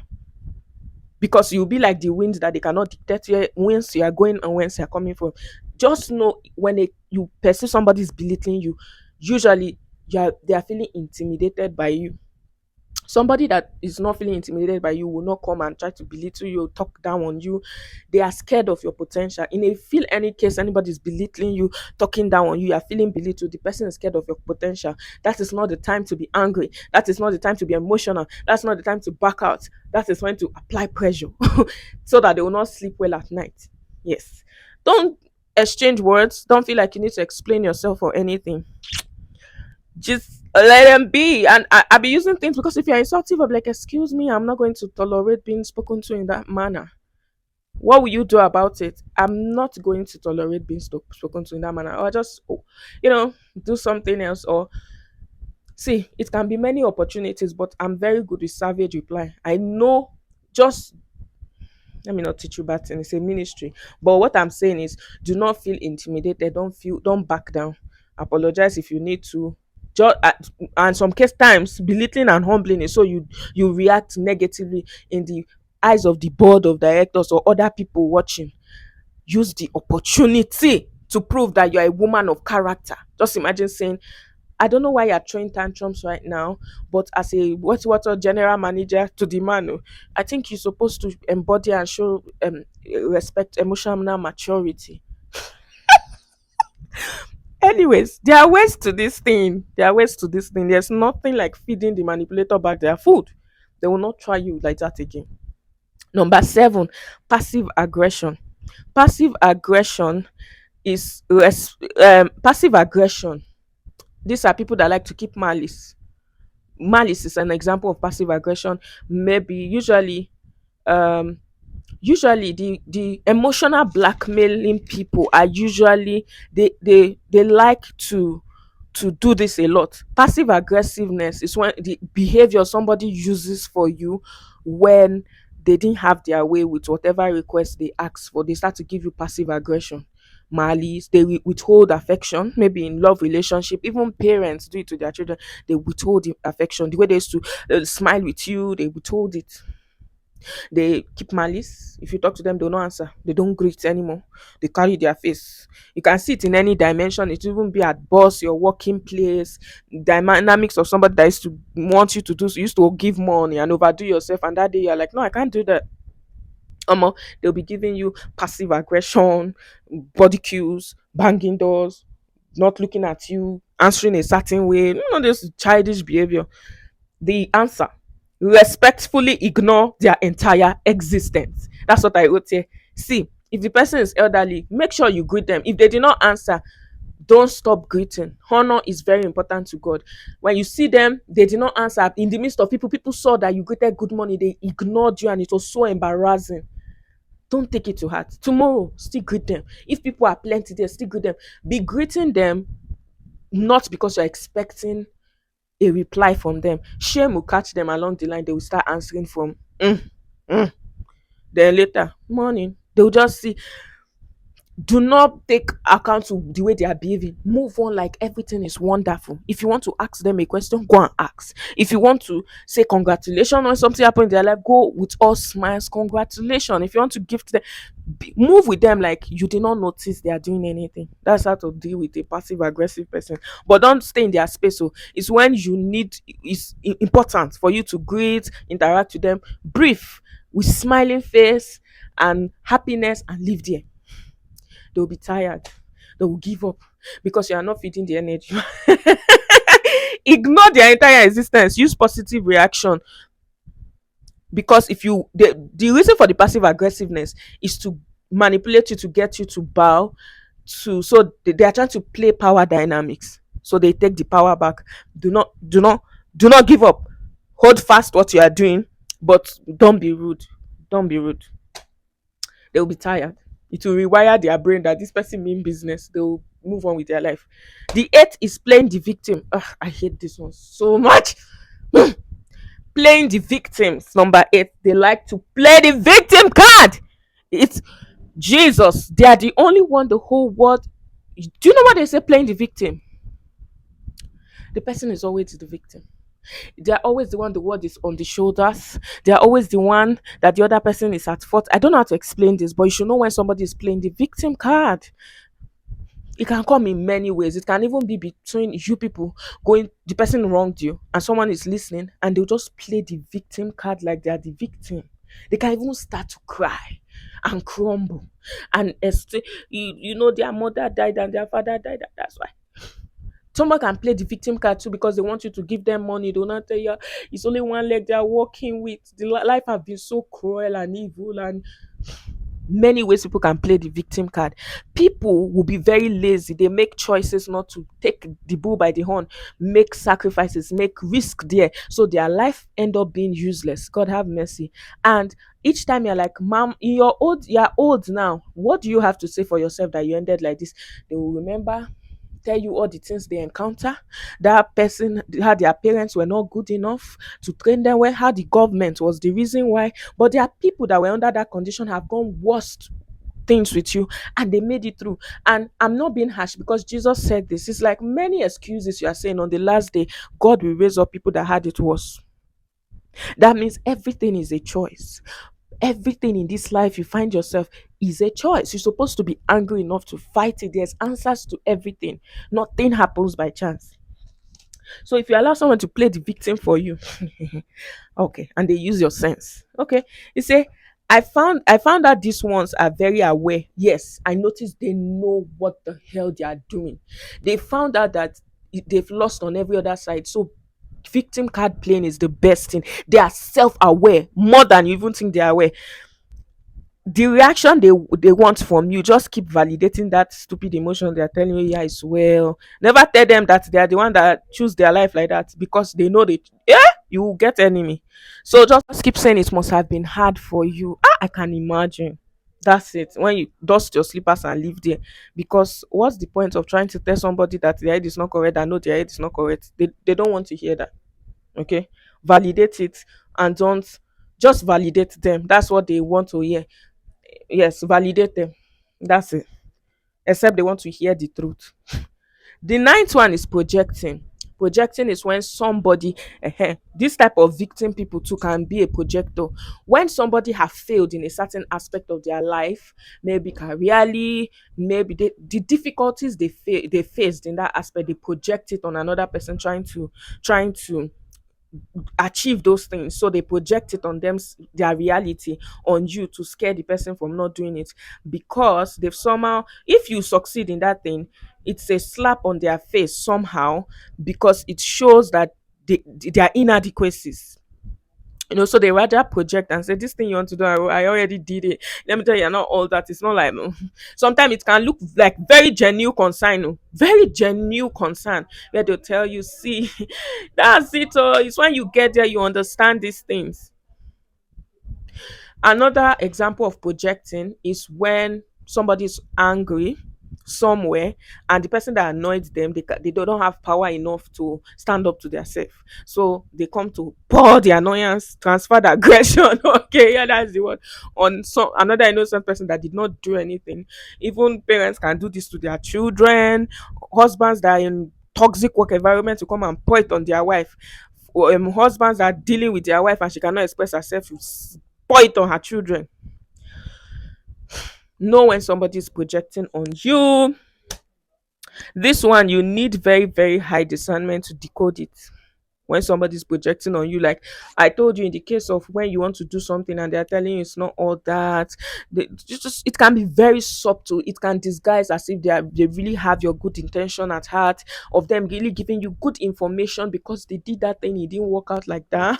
S1: Because you'll be like the wind that they cannot dictate whence you are going and whence you are coming from. Just know when you perceive somebody is belittling you, usually they are feeling intimidated by you. Somebody that is not feeling intimidated by you will not come and try to belittle you, talk down on you. They are scared of your potential. In a feel any case anybody is belittling you, talking down on you, you are feeling belittled, the person is scared of your potential. That is not the time to be angry. That is not the time to be emotional. That's not the time to back out. That is when to apply pressure so that they will not sleep well at night. Yes. Don't exchange words. Don't feel like you need to explain yourself or anything. Just let them be. And I be using things, because if you're insultive, I'm like, excuse me, I'm not going to tolerate being spoken to in that manner. What will you do about it? I'm not going to tolerate being spoken to in that manner, or just, you know, do something else. Or see, it can be many opportunities, but I'm very good with savage reply. I know, just let me not teach you bad thing. It's a ministry. But what I'm saying is, do not feel intimidated. Don't back down. Apologize if you need to. Just and some case times belittling and humbling is so you react negatively in the eyes of the board of directors or other people watching. Use the opportunity to prove that you're a woman of character. Just imagine saying, I don't know why you're throwing tantrums right now, but as a what general manager to the man, I think you're supposed to embody and show respect, emotional maturity. Anyways, there are ways to this thing. There are ways to this thing. There's nothing like feeding the manipulator back their food. They will not try you like that again. Number seven, passive aggression. Passive aggression passive aggression. These are people that like to keep malice. Malice is an example of passive aggression. Maybe um usually the emotional blackmailing people are usually they like to do this a lot. Passive aggressiveness is when the behavior somebody uses for you when they didn't have their way with whatever request they ask for. They start to give you passive aggression, malice. They withhold affection, maybe in love relationship. Even parents do it to their children. They withhold the affection. The way they used to smile with you, they withhold it. They keep malice. If you talk to them, they'll not answer. They don't greet anymore. They carry their face. You can see it in any dimension. It even be at boss, your working place, dynamics of somebody that used to want you to do, so used to give money and overdo yourself. And that day you're like, no, I can't do that. They'll be giving you passive aggression, body cues, banging doors, not looking at you, answering a certain way. You know, this childish behavior. The answer: respectfully ignore their entire existence. That's what I wrote here. See, if the person is elderly, make sure you greet them. If they did not answer, don't stop greeting. Honor is very important to God. When you see them, they did not answer in the midst of people saw that you greeted good morning, they ignored you, and it was so embarrassing. Don't take it to heart. Tomorrow, still greet them. If people are plenty there, still greet them. Be greeting them not because you're expecting a reply from them. Shame will catch them along the line. They will start answering from mm. Then later, morning, they'll just see. Do not take account to the way they are behaving. Move on like everything is wonderful. If you want to ask them a question, go and ask. If you want to say congratulations when something happened in their life, go with all smiles. Congratulations. If you want to gift them, move with them like you did not notice they are doing anything. That's how to deal with a passive aggressive person. But don't stay in their space. So it's when you need, it's important for you to greet, interact with them, brief with smiling face and happiness, and leave there. They'll be tired. They will give up because you are not feeding the energy. Ignore their entire existence. Use positive reaction, because if you the reason for the passive aggressiveness is to manipulate you, to get you to bow to, so they are trying to play power dynamics, so they take the power back. Do not give up. Hold fast what you are doing, but don't be rude. Don't be rude. They'll be tired. It will rewire their brain that this person mean business. They'll move on with their life. The eighth is playing the victim. Ugh, I hate this one so much. Playing the victims. Number eight, they like to play the victim card. It's Jesus. They are the only one the whole world. Do you know what they say? Playing the victim. The person is always the victim. They're always the one the word is on the shoulders. They're always the one that the other person is at fault. I don't know how to explain this, but you should know when somebody is playing the victim card. It can come in many ways. It can even be between you people going, the person wronged you and someone is listening, and they'll just play the victim card like they are the victim. They can even start to cry and crumble. And you know, their mother died and their father died. That's why. Someone can play the victim card too because they want you to give them money. They will not tell you it's only one leg they are walking with. The life have been so cruel and evil, and many ways people can play the victim card. People will be very lazy. They make choices not to take the bull by the horn, make sacrifices, make risk there. So their life end up being useless. God have mercy. And each time you're like, Mom, you're old now. What do you have to say for yourself that you ended like this? They will remember, tell you all the things they encounter. That person, how their parents were not good enough to train them well, how the government was the reason why. But there are people that were under that condition have gone worse things with you and they made it through. And I'm not being harsh because Jesus said this. It's like many excuses you are saying on the last day, God will raise up people that had it worse. That means everything is a choice. Everything in this life you find yourself is a choice. You're supposed to be angry enough to fight it. There's answers to everything. Nothing happens by chance. So if you allow someone to play the victim for you, okay, and they use your sense, okay, you say, I found out these ones are very aware. Yes, I noticed they know what the hell they are doing. They found out that they've lost on every other side. So victim card playing is the best thing. They are self-aware more than you even think they are aware. The reaction they want from you, just keep validating that stupid emotion they are telling you. Yeah, it's well, never tell them that they are the one that choose their life like that, because they know they, yeah, you will get enemy. So just keep saying it must have been hard for you. I can imagine. That's it. When you dust your slippers and leave there, because what's the point of trying to tell somebody that their head is not correct and know their head is not correct? They don't want to hear that. Okay, validate it, and don't, just validate them. That's what they want to hear. Yes, validate them. That's it. Except they want to hear the truth. The ninth one is projecting. Projecting is when somebody, this type of victim people too can be a projector. When somebody have failed in a certain aspect of their life, maybe careerly, maybe the difficulties they faced in that aspect, they project it on another person, trying to achieve those things. So they project it on them, their reality on you, to scare the person from not doing it, because they've somehow, if you succeed in that thing, it's a slap on their face somehow, because it shows that their inadequacies. So they rather project and say, this thing you want to do, I already did it. Let me tell you, you're not all that. It's not like, sometimes it can look like very genuine concern, very genuine concern, where they'll tell you, see, that's it. It's when you get there you understand these things. Another example of projecting is when somebody's angry somewhere, and the person that annoyed them, they don't have power enough to stand up to themselves. So they come to pour the annoyance, transfer the aggression. Okay, yeah, that's the one. On some another innocent person that did not do anything. Even parents can do this to their children. Husbands that are in toxic work environment to come and pour it on their wife. Husbands that are dealing with their wife and she cannot express herself, pour it on her children. Know when somebody is projecting on you. This one, you need very, very high discernment to decode it. When somebody's projecting on you, like I told you, in the case of when you want to do something and they're telling you it's not all that, it can be very subtle. It can disguise as if they really have your good intention at heart, of them really giving you good information because they did that thing, it didn't work out like that.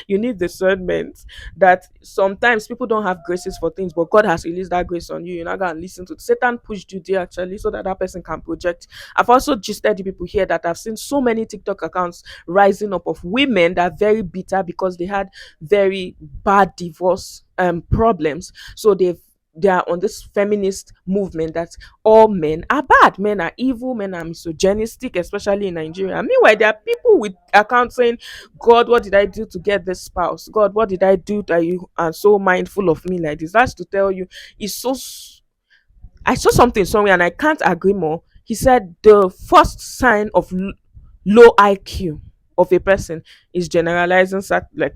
S1: You need discernment. That sometimes people don't have graces for things, but God has released that grace on you. You're not gonna listen to Satan pushed you there actually, so that person can project. I've also just the people here that I've seen so many TikTok accounts rising up of women that are very bitter because they had very bad divorce problems. So they are on this feminist movement that all men are bad, men are evil, men are misogynistic, especially in Nigeria. Meanwhile, there are people with accounts saying, God, what did I do to get this spouse? God, what did I do that you are so mindful of me like this? That's to tell you, it's so I saw something somewhere and I can't agree more. He said the first sign of low IQ of a person is generalizing, like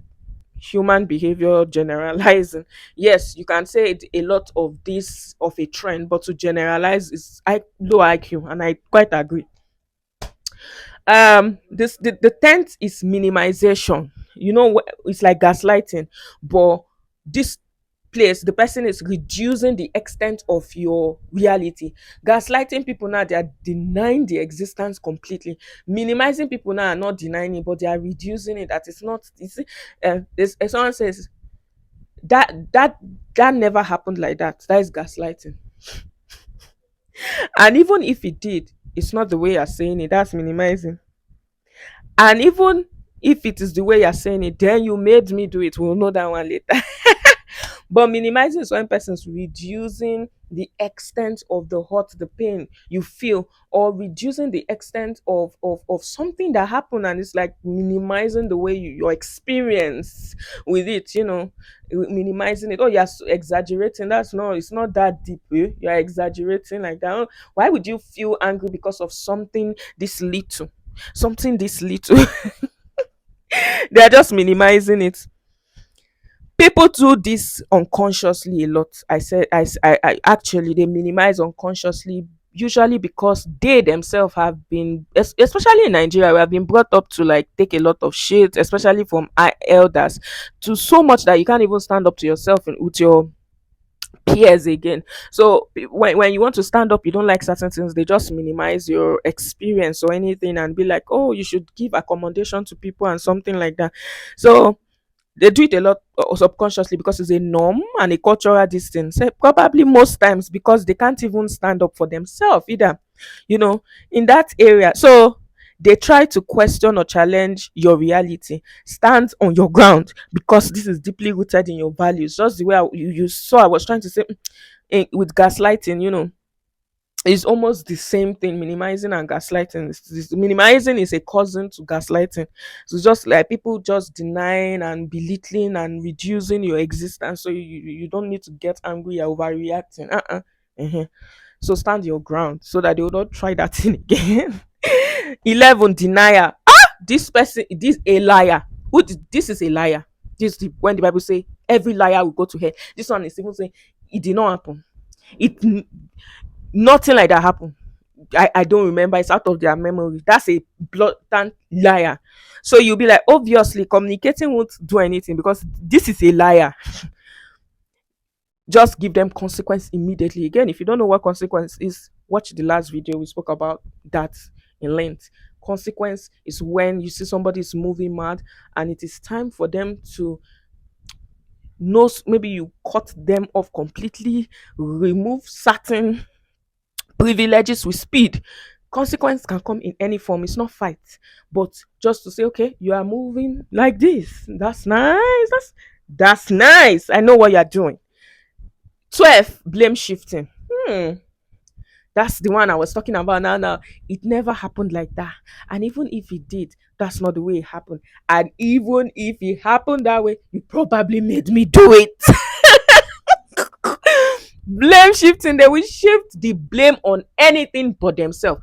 S1: human behavior generalizing. Yes, you can say a lot of this of a trend, but to generalize is low IQ, and I quite agree. The tenth is minimization. It's like gaslighting, but this place the person is reducing the extent of your reality. Gaslighting people now, they are denying the existence completely. Minimizing people now are not denying it, but they are reducing it. That it's not, you see, someone says That never happened like that. That is gaslighting. And even if it did, it's not the way you're saying it. That's minimizing. And even if it is the way you're saying it, then you made me do it. We'll know that one later. But minimizing is when person's reducing the extent of the hurt, the pain you feel, or reducing the extent of something that happened, and it's like minimizing the way your experience with it, minimizing it. Oh, you're exaggerating. That's not, it's not that deep. You're exaggerating like that. Oh, why would you feel angry because of something this little? Something this little. They're just minimizing it. People do this unconsciously a lot. I actually, they minimize unconsciously, usually because they themselves have been, especially in Nigeria, we have been brought up to like take a lot of shit, especially from our elders, to so much that you can't even stand up to yourself and with your peers again. So when you want to stand up, you don't like certain things, they just minimize your experience or anything and be like, oh, you should give accommodation to people and something like that. So they do it a lot subconsciously because it's a norm and a cultural distance. Probably most times because they can't even stand up for themselves either, you know, in that area. So they try to question or challenge your reality. Stand on your ground because this is deeply rooted in your values. Just the way you saw, I was trying to say with gaslighting, it's almost the same thing. Minimizing and gaslighting, minimizing is a cousin to gaslighting. So it's just like people just denying and belittling and reducing your existence, so you don't need to get angry, you're overreacting. uh So stand your ground so that they will not try that thing again. 11, denier. This person, this a liar. This is a liar. When the Bible say every liar will go to hell, this one is even saying it did not happen. it Nothing like that happened. I don't remember. It's out of their memory. That's a blatant liar. So you'll be like, obviously, communicating won't do anything because this is a liar. Just give them consequence immediately. Again, if you don't know what consequence is, watch the last video. We spoke about that in length. Consequence is when you see somebody is moving mad and it is time for them to know, maybe you cut them off completely, remove certain privileges with speed. Consequence can come in any form. It's not fight, but just to say, okay, you are moving like this. That's nice. That's nice. I know what you're doing. 12, blame shifting. That's the one I was talking about now. Now, it never happened like that. And even if it did, that's not the way it happened. And even if it happened that way, you probably made me do it. Blame shifting, they will shift the blame on anything but themselves.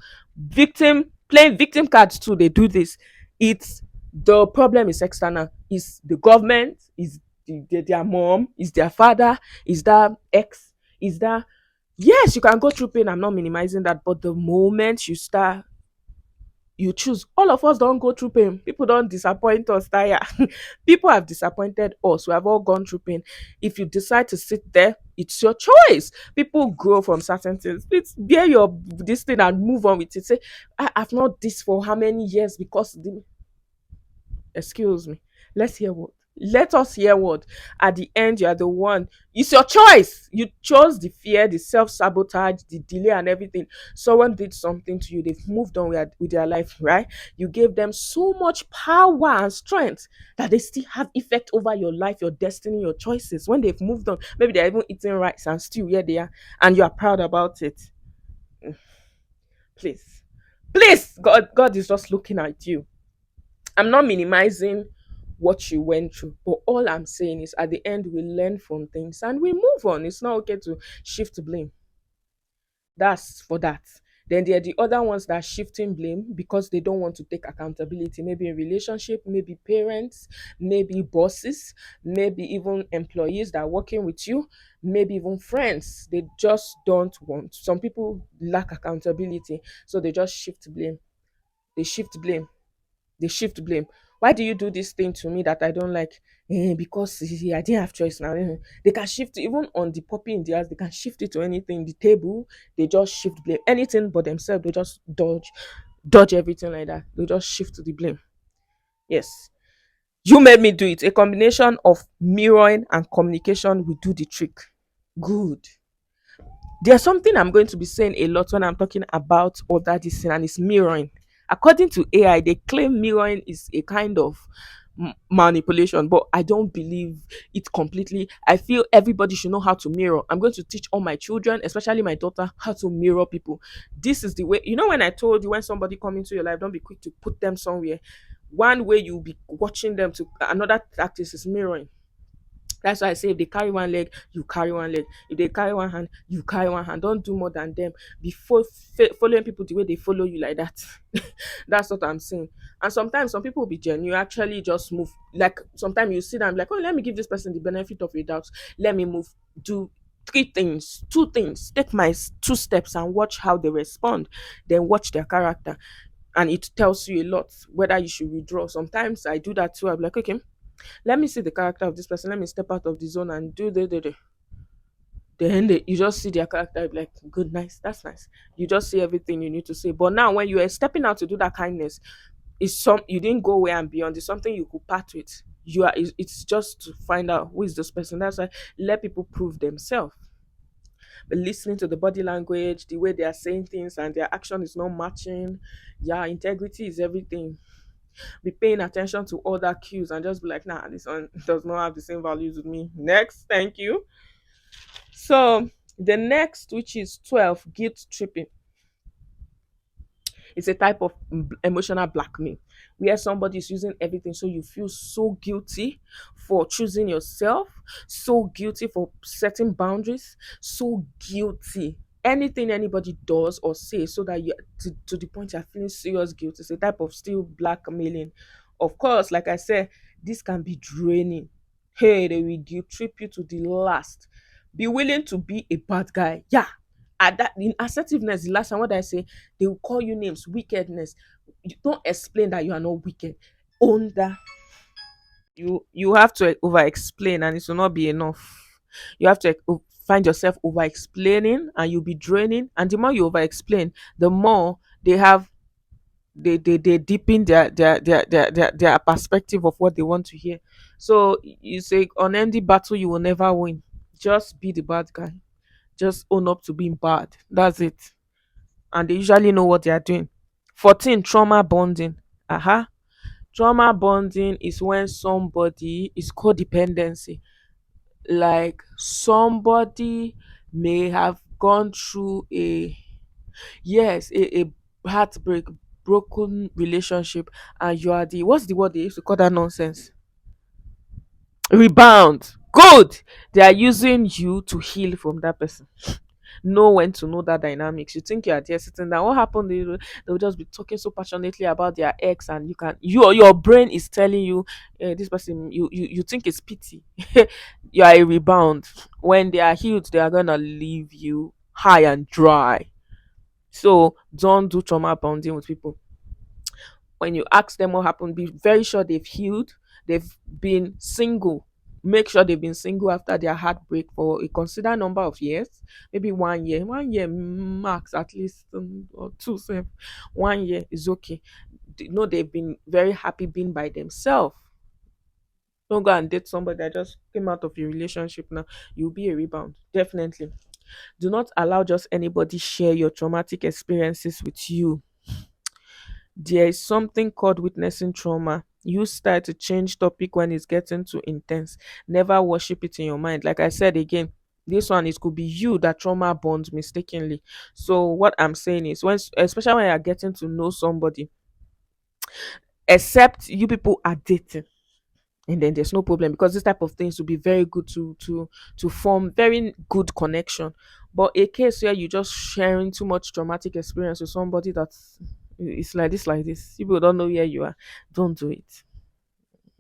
S1: Playing victim cards too, they do this. It's The problem is external. Is the government, is their mom, is their father, is that ex, is that, yes, you can go through pain, I'm not minimizing that, but the moment you choose, all of us don't go through pain. People don't disappoint us, tire. People have disappointed us. We have all gone through pain. If you decide to sit there, it's your choice. People grow from certain things. Please bear your this thing and move on with it. Say, I've not this for how many years because excuse me. Let's hear what. Let us hear what. At the end, you are the one. It's your choice. You chose the fear, the self sabotage, the delay, and everything. Someone did something to you. They've moved on with their life, right? You gave them so much power and strength that they still have effect over your life, your destiny, your choices. When they've moved on, maybe they're even eating rice and still here they are, and you are proud about it. Please, please, God is just looking at you. I'm not minimizing what you went through, but all I'm saying is at the end we learn from things and we move on. It's not okay to shift blame. That's for that. Then there are the other ones that are shifting blame because they don't want to take accountability. Maybe in relationship, maybe parents, maybe bosses, maybe even employees that are working with you, maybe even friends. They just don't want. Some people lack accountability, so they just shift blame. They shift blame. They shift blame. Why do you do this thing to me that I don't like? Because I didn't have choice now. They can shift even on the puppy in the house. They can shift it to anything. The table, they just shift blame. Anything but themselves, they just dodge everything like that. They just shift to the blame. Yes. You made me do it. A combination of mirroring and communication will do the trick. Good. There's something I'm going to be saying a lot when I'm talking about other this thing, and it's mirroring. According to AI, they claim mirroring is a kind of manipulation, but I don't believe it completely. I feel everybody should know how to mirror. I'm going to teach all my children, especially my daughter, how to mirror people. This is the way. You know, when I told you, when somebody come into your life, don't be quick to put them somewhere. One way you'll be watching them, to another tactics is mirroring. That's why I say, if they carry one leg, you carry one leg. If they carry one hand, you carry one hand. Don't do more than them. Before following people the way they follow you like that. That's what I'm saying. And sometimes some people will be genuine. You actually just move. Like sometimes you sit down like, oh, let me give this person the benefit of a doubt. Let me move. Do three things, two things. Take my two steps and watch how they respond. Then watch their character. And it tells you a lot whether you should withdraw. Sometimes I do that too. I'm like, okay, let me see the character of this person. Let me step out of the zone and do the. Then you just see their character, you be like, good, nice, that's nice. You just see everything you need to say. But now, when you are stepping out to do that kindness, it's some you didn't go way and beyond. It's something you could part with. It's just to find out who is this person. That's why let people prove themselves. But listening to the body language, the way they are saying things, and their action is not matching. Yeah, integrity is everything. Be paying attention to other cues and just be like, nah, this one does not have the same values with me. Next, thank you. So the next, which is 12, guilt tripping. It's a type of emotional blackmail where somebody is using everything, so you feel so guilty for choosing yourself, so guilty for setting boundaries, so guilty anything anybody does or says, so that you to the point you're feeling serious guilt. It's a type of still blackmailing. Of course, like I said, this can be draining. Hey, they will guilt trip you to the last. Be willing to be a bad guy. Yeah, at that in assertiveness, the last time, what did I say? They will call you names, wickedness. You don't explain that you are not wicked. Own that. You have to over explain, and it will not be enough. You have to find yourself over explaining, and you'll be draining. And the more you over explain, the more they have they deepen their perspective of what they want to hear. So you say, on any battle you will never win. Just be the bad guy. Just own up to being bad. That's it. And they usually know what they are doing. 14, trauma bonding. Aha. Trauma bonding is when somebody is codependency. Like somebody may have gone through a heartbreak, broken relationship, and you are the, what's the word they used to call that nonsense? Rebound. Good. They are using you to heal from that person. Know when to know that dynamics. You think you are there sitting down. What happened? They'll just be talking so passionately about their ex, and you can your brain is telling you, this person, you think it's pity. You are a rebound. When they are healed, they are gonna leave you high and dry. So don't do trauma bonding with people. When you ask them what happened, be very sure they've healed, they've been single. Make sure they've been single after their heartbreak for a considered number of years, maybe 1 year, 1 year max, at least, or two. So 1 year is okay. No, they've been very happy being by themselves. Don't go and date somebody that just came out of your relationship now. You'll be a rebound, definitely. Do not allow just anybody share your traumatic experiences with you. There is something called witnessing trauma. You start to change topic when it's getting too intense. Never worship it in your mind. Like I said again, this one, it could be you that trauma bonds mistakenly. So what I'm saying is, when, especially when you're getting to know somebody, except you people are dating, and then there's no problem, because this type of things will be very good to form very good connection. But a case where you just sharing too much traumatic experience with somebody that it's like this, people don't know where you are, don't do it.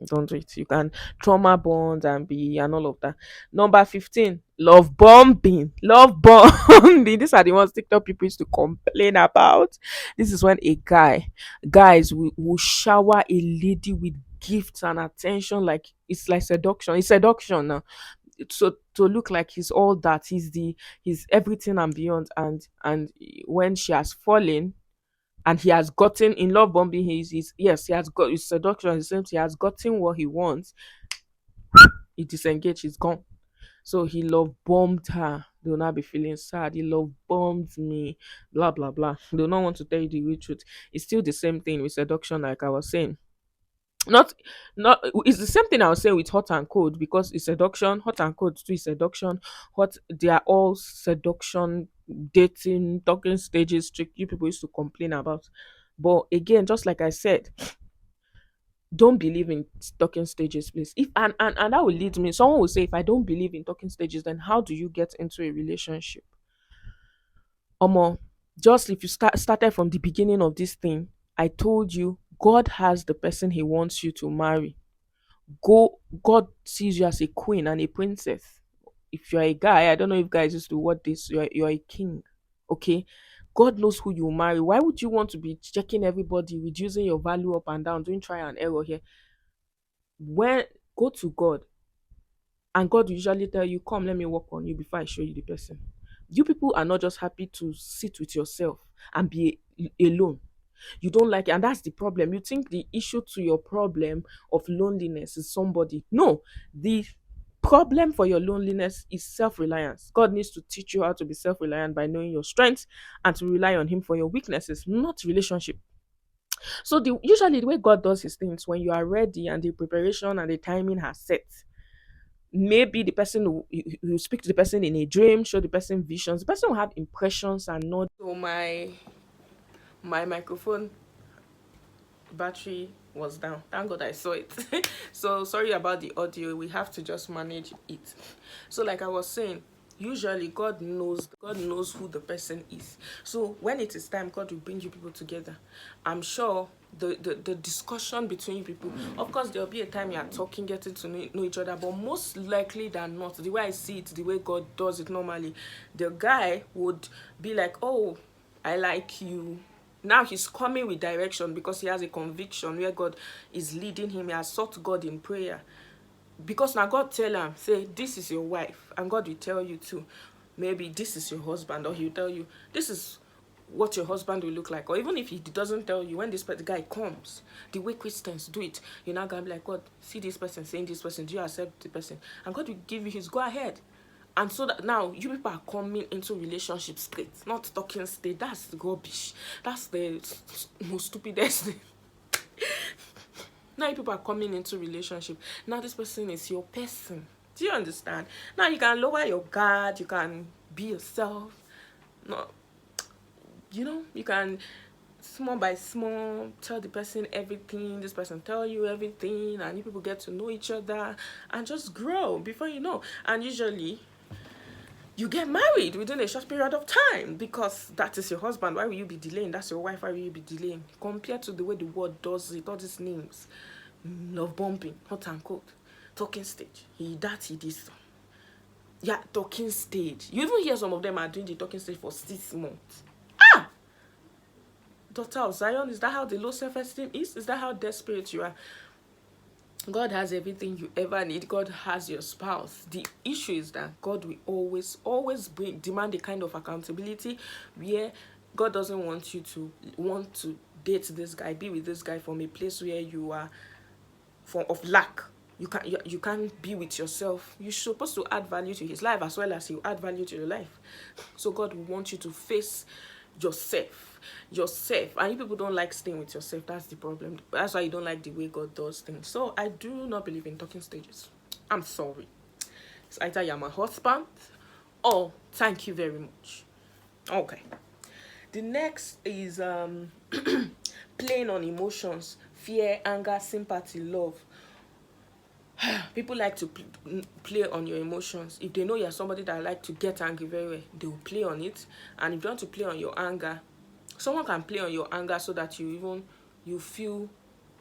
S1: Don't do it. You can trauma bond and be and all of that. Number 15, love bombing. Love bombing. These are the ones TikTok people used to complain about. This is when a guys will shower a lady with gifts and attention, like it's like seduction. It's seduction now. So to look like he's all that, he's everything and beyond. And when she has fallen, and he has gotten in love bombing. He's yes, he has got his seduction. It seems he has gotten what he wants. He disengaged. He's gone. So he love bombed her. They will not be feeling sad. He love bombed me. Blah blah blah. They will not want to tell you the real truth. It's still the same thing with seduction, like I was saying. Not not it's the same thing I was saying with hot and cold, because it's seduction. Hot and cold too is seduction. Hot, they are all seduction, dating, talking stages, trick you people used to complain about. But again, just like I said, don't believe in talking stages, please. If and that will lead me. Someone will say, if I don't believe in talking stages, then how do you get into a relationship? Omo, just if you started from the beginning of this thing, I told you God has the person he wants you to marry. God sees you as a queen and a princess. If you're a guy, I don't know if guys used to what this, you're a king. Okay. God knows who you marry. Why would you want to be checking everybody, reducing your value up and down, doing try and error here? When go to God, and God will usually tell you, come, let me work on you before I show you the person. You people are not just happy to sit with yourself and be alone. You don't like it, and that's the problem. You think the issue to your problem of loneliness is somebody. No, the problem for your loneliness is self-reliance. God needs to teach you how to be self-reliant by knowing your strengths and to rely on him for your weaknesses, not relationship. So the usually the way God does his things, when you are ready and the preparation and the timing has set, maybe the person will you speak to the person in a dream, show the person visions, the person will have impressions and not. So my microphone battery was down. Thank God I saw it. So sorry about the audio. We have to just manage it. So like I was saying, usually God knows who the person is. So when it is time, God will bring you people together. I'm sure the discussion between you people, of course there'll be a time you are talking, getting to know each other, but most likely than not, the way I see it, the way God does it normally, the guy would be like, oh, I like you. Now he's coming with direction because he has a conviction where God is leading him. He has sought God in prayer. Because now God tell him, say, this is your wife. And God will tell you too. Maybe this is your husband. Or he'll tell you, this is what your husband will look like. Or even if he doesn't tell you, when this guy comes, the way Christians do it, you're not going to be like, God, see this person saying this person. Do you accept the person? And God will give you his go ahead. And so that now you people are coming into relationship straight, not talking state. That's the rubbish. That's the most stupidest thing. Now you people are coming into relationship. Now this person is your person. Do you understand? Now you can lower your guard. You can be yourself. No, you can small by small tell the person everything. This person tell you everything, and you people get to know each other and just grow before you know. And usually you get married within a short period of time because that is your husband. Why will you be delaying? That's your wife. Why will you be delaying? Compared to the way the world does it, all these names, love bombing, hot and cold, talking stage. He this. Yeah, talking stage. You even hear some of them are doing the talking stage for 6 months. Ah, daughter of Zion, is that how the low self-esteem is? Is that how desperate you are? God has everything you ever need. God has your spouse. The issue is that God will always demand a kind of accountability where God doesn't want you to want to date this guy, be with this guy from a place where you are of lack. You can't be with yourself. You're supposed to add value to his life as well as you add value to your life. So God will want you to face yourself, and you people don't like staying with yourself. That's the problem. That's why you don't like the way God does things. So I do not believe in talking stages. I'm sorry. It's either you're my husband or thank you very much. Okay, the next is playing on emotions: fear, anger, sympathy, love. People like to play on your emotions. If they know you're somebody that like to get angry very well, they will play on it. And if you want to play on your anger, someone can play on your anger so that you feel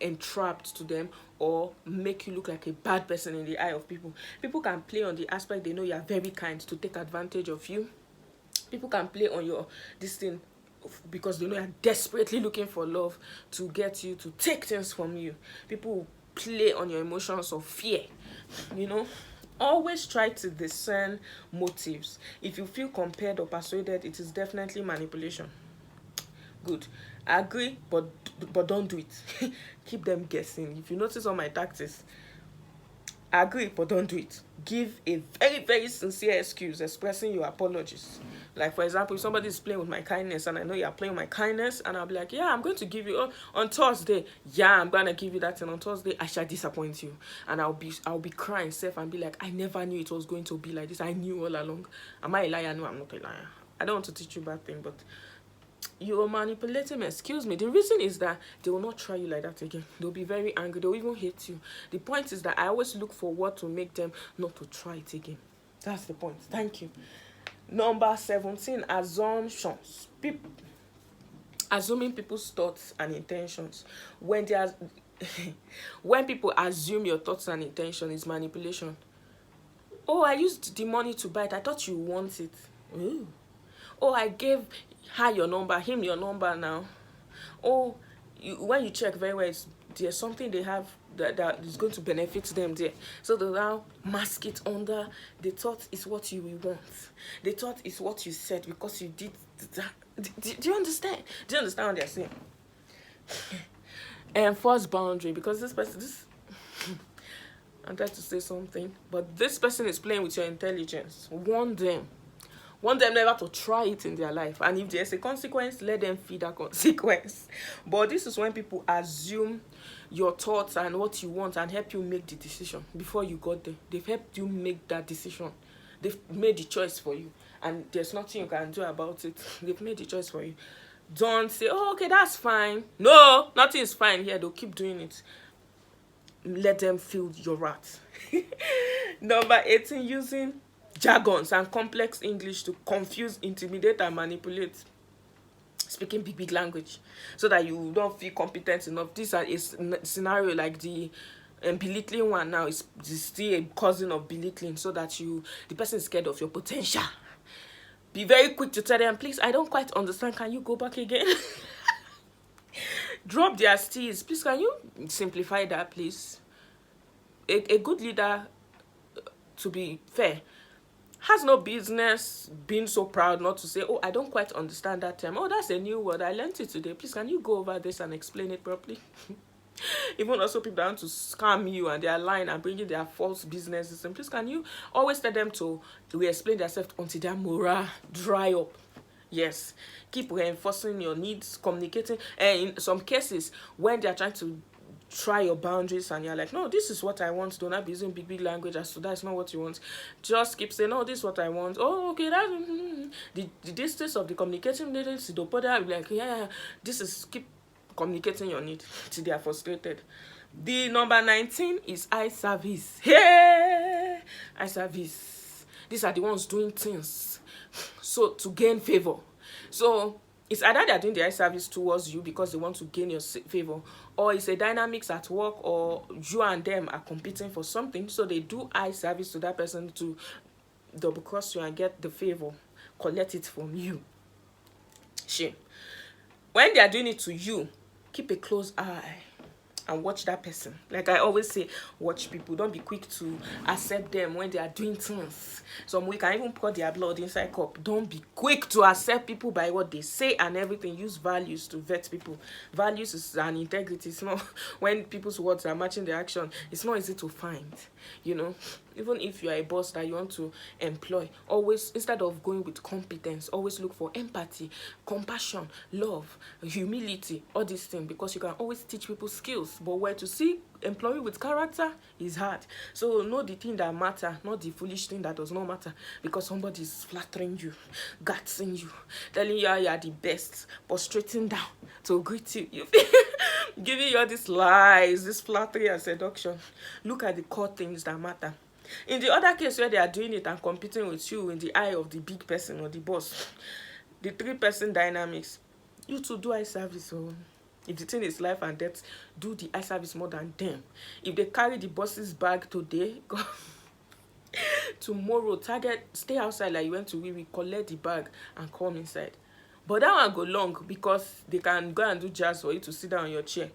S1: entrapped to them, or make you look like a bad person in the eye of people. People can play on the aspect they know you are very kind to take advantage of you. People can play on your this thing because they know you're desperately looking for love to get you to take things from you. People will play on your emotions of fear. Always try to discern motives. If you feel compelled or persuaded, it is definitely manipulation. Good. Agree, but don't do it. Keep them guessing. If you notice on my tactics, agree but don't do it. Give a very very sincere excuse expressing your apologies. Like for example, if somebody is playing with my kindness and I know you're playing with my kindness, and I'll be like, yeah, I'm going to give you on Thursday. Yeah, I'm gonna give you that, and on Thursday I shall disappoint you. And I'll be crying self and be like, I never knew it was going to be like this. I knew all along. Am I a liar? No, I'm not a liar. I don't want to teach you bad thing, but you are manipulating me. Excuse me. The reason is that they will not try you like that again. They'll be very angry. They'll even hate you. The point is that I always look for what to make them not to try it again. That's the point. Thank you. Number 17, assumptions. Assuming people's thoughts and intentions. When they are when people assume your thoughts and intention, is manipulation. Oh, I used the money to buy it. I thought you want it. Ooh. Oh, I gave her your number, him your number now. Oh, when you check very well, there's something they have that is going to benefit them there. So they now mask it under the thought is what you will want. The thought is what you said because you did that. Do you understand? Do you understand what they're saying? Enforce boundary, because I'm trying to say something, but this person is playing with your intelligence. Warn them. Want them never to try it in their life. And if there's a consequence, let them feel that consequence. But this is when people assume your thoughts and what you want and help you make the decision before you got there. They've helped you make that decision. They've made the choice for you. And there's nothing you can do about it. They've made the choice for you. Don't say, oh, okay, that's fine. No, nothing is fine here. They'll keep doing it. Let them feel your wrath. Number 18, using jargons and complex English to confuse, intimidate, and manipulate. Speaking big language so that you don't feel competent enough. This is a scenario like the belittling one now is still a cousin of belittling, so that the person is scared of your potential. Be very quick to tell them, please, I don't quite understand. Can you go back again? Drop their steez. Please, can you simplify that, please? A good leader, to be fair, has no business being so proud not to say, oh, I don't quite understand that term. Oh, that's a new word. I learned it today. Please, can you go over this and explain it properly? Even also people that want to scam you and they are lying and bringing their false businesses. And please, can you always tell them to explain themselves until their morale dry up? Yes. Keep reinforcing your needs, communicating. And in some cases, when they are trying to try your boundaries and you're like, no, this is what I want. Don't have be using big language as to that's not what you want. Just keep saying, no, this is what I want. Oh, okay, that's the distance of the communication needs to be like, yeah, this is keep communicating your need till they are frustrated. The number 19 is eye service. Hey, eye service. These are the ones doing things so to gain favor. So it's either they're doing the eye service towards you because they want to gain your favor, or it's a dynamics at work, or you and them are competing for something, so they do eye service to that person to double cross you and get the favor, collect it from you. Shame. When they are doing it to you, keep a close eye and watch that person. Like I always say, watch people. Don't be quick to accept them when they are doing things. Some we can even pour their blood inside cup. Don't be quick to accept people by what they say and everything. Use values to vet people. Values is an integrity. It's not when people's words are matching their action. It's not easy to find. Even if you are a boss that you want to employ, always, instead of going with competence, always look for empathy, compassion, love, humility, all these things, because you can always teach people skills. But where to see employee with character is hard. So know the thing that matter, not the foolish thing that does not matter, because somebody is flattering you, gutsing you, telling you you are the best, prostrating down to greet you, giving you all these lies, this flattery and seduction. Look at the core things that matter. In the other case where they are doing it and competing with you in the eye of the big person or the boss, the 3-person dynamics, you to do eye service. So if the thing is life and death, do the eye service more than them. If they carry the boss's bag today, tomorrow, stay outside like you went to we collect the bag and come inside. But that one go long because they can go and do jazz for you to sit down on your chair.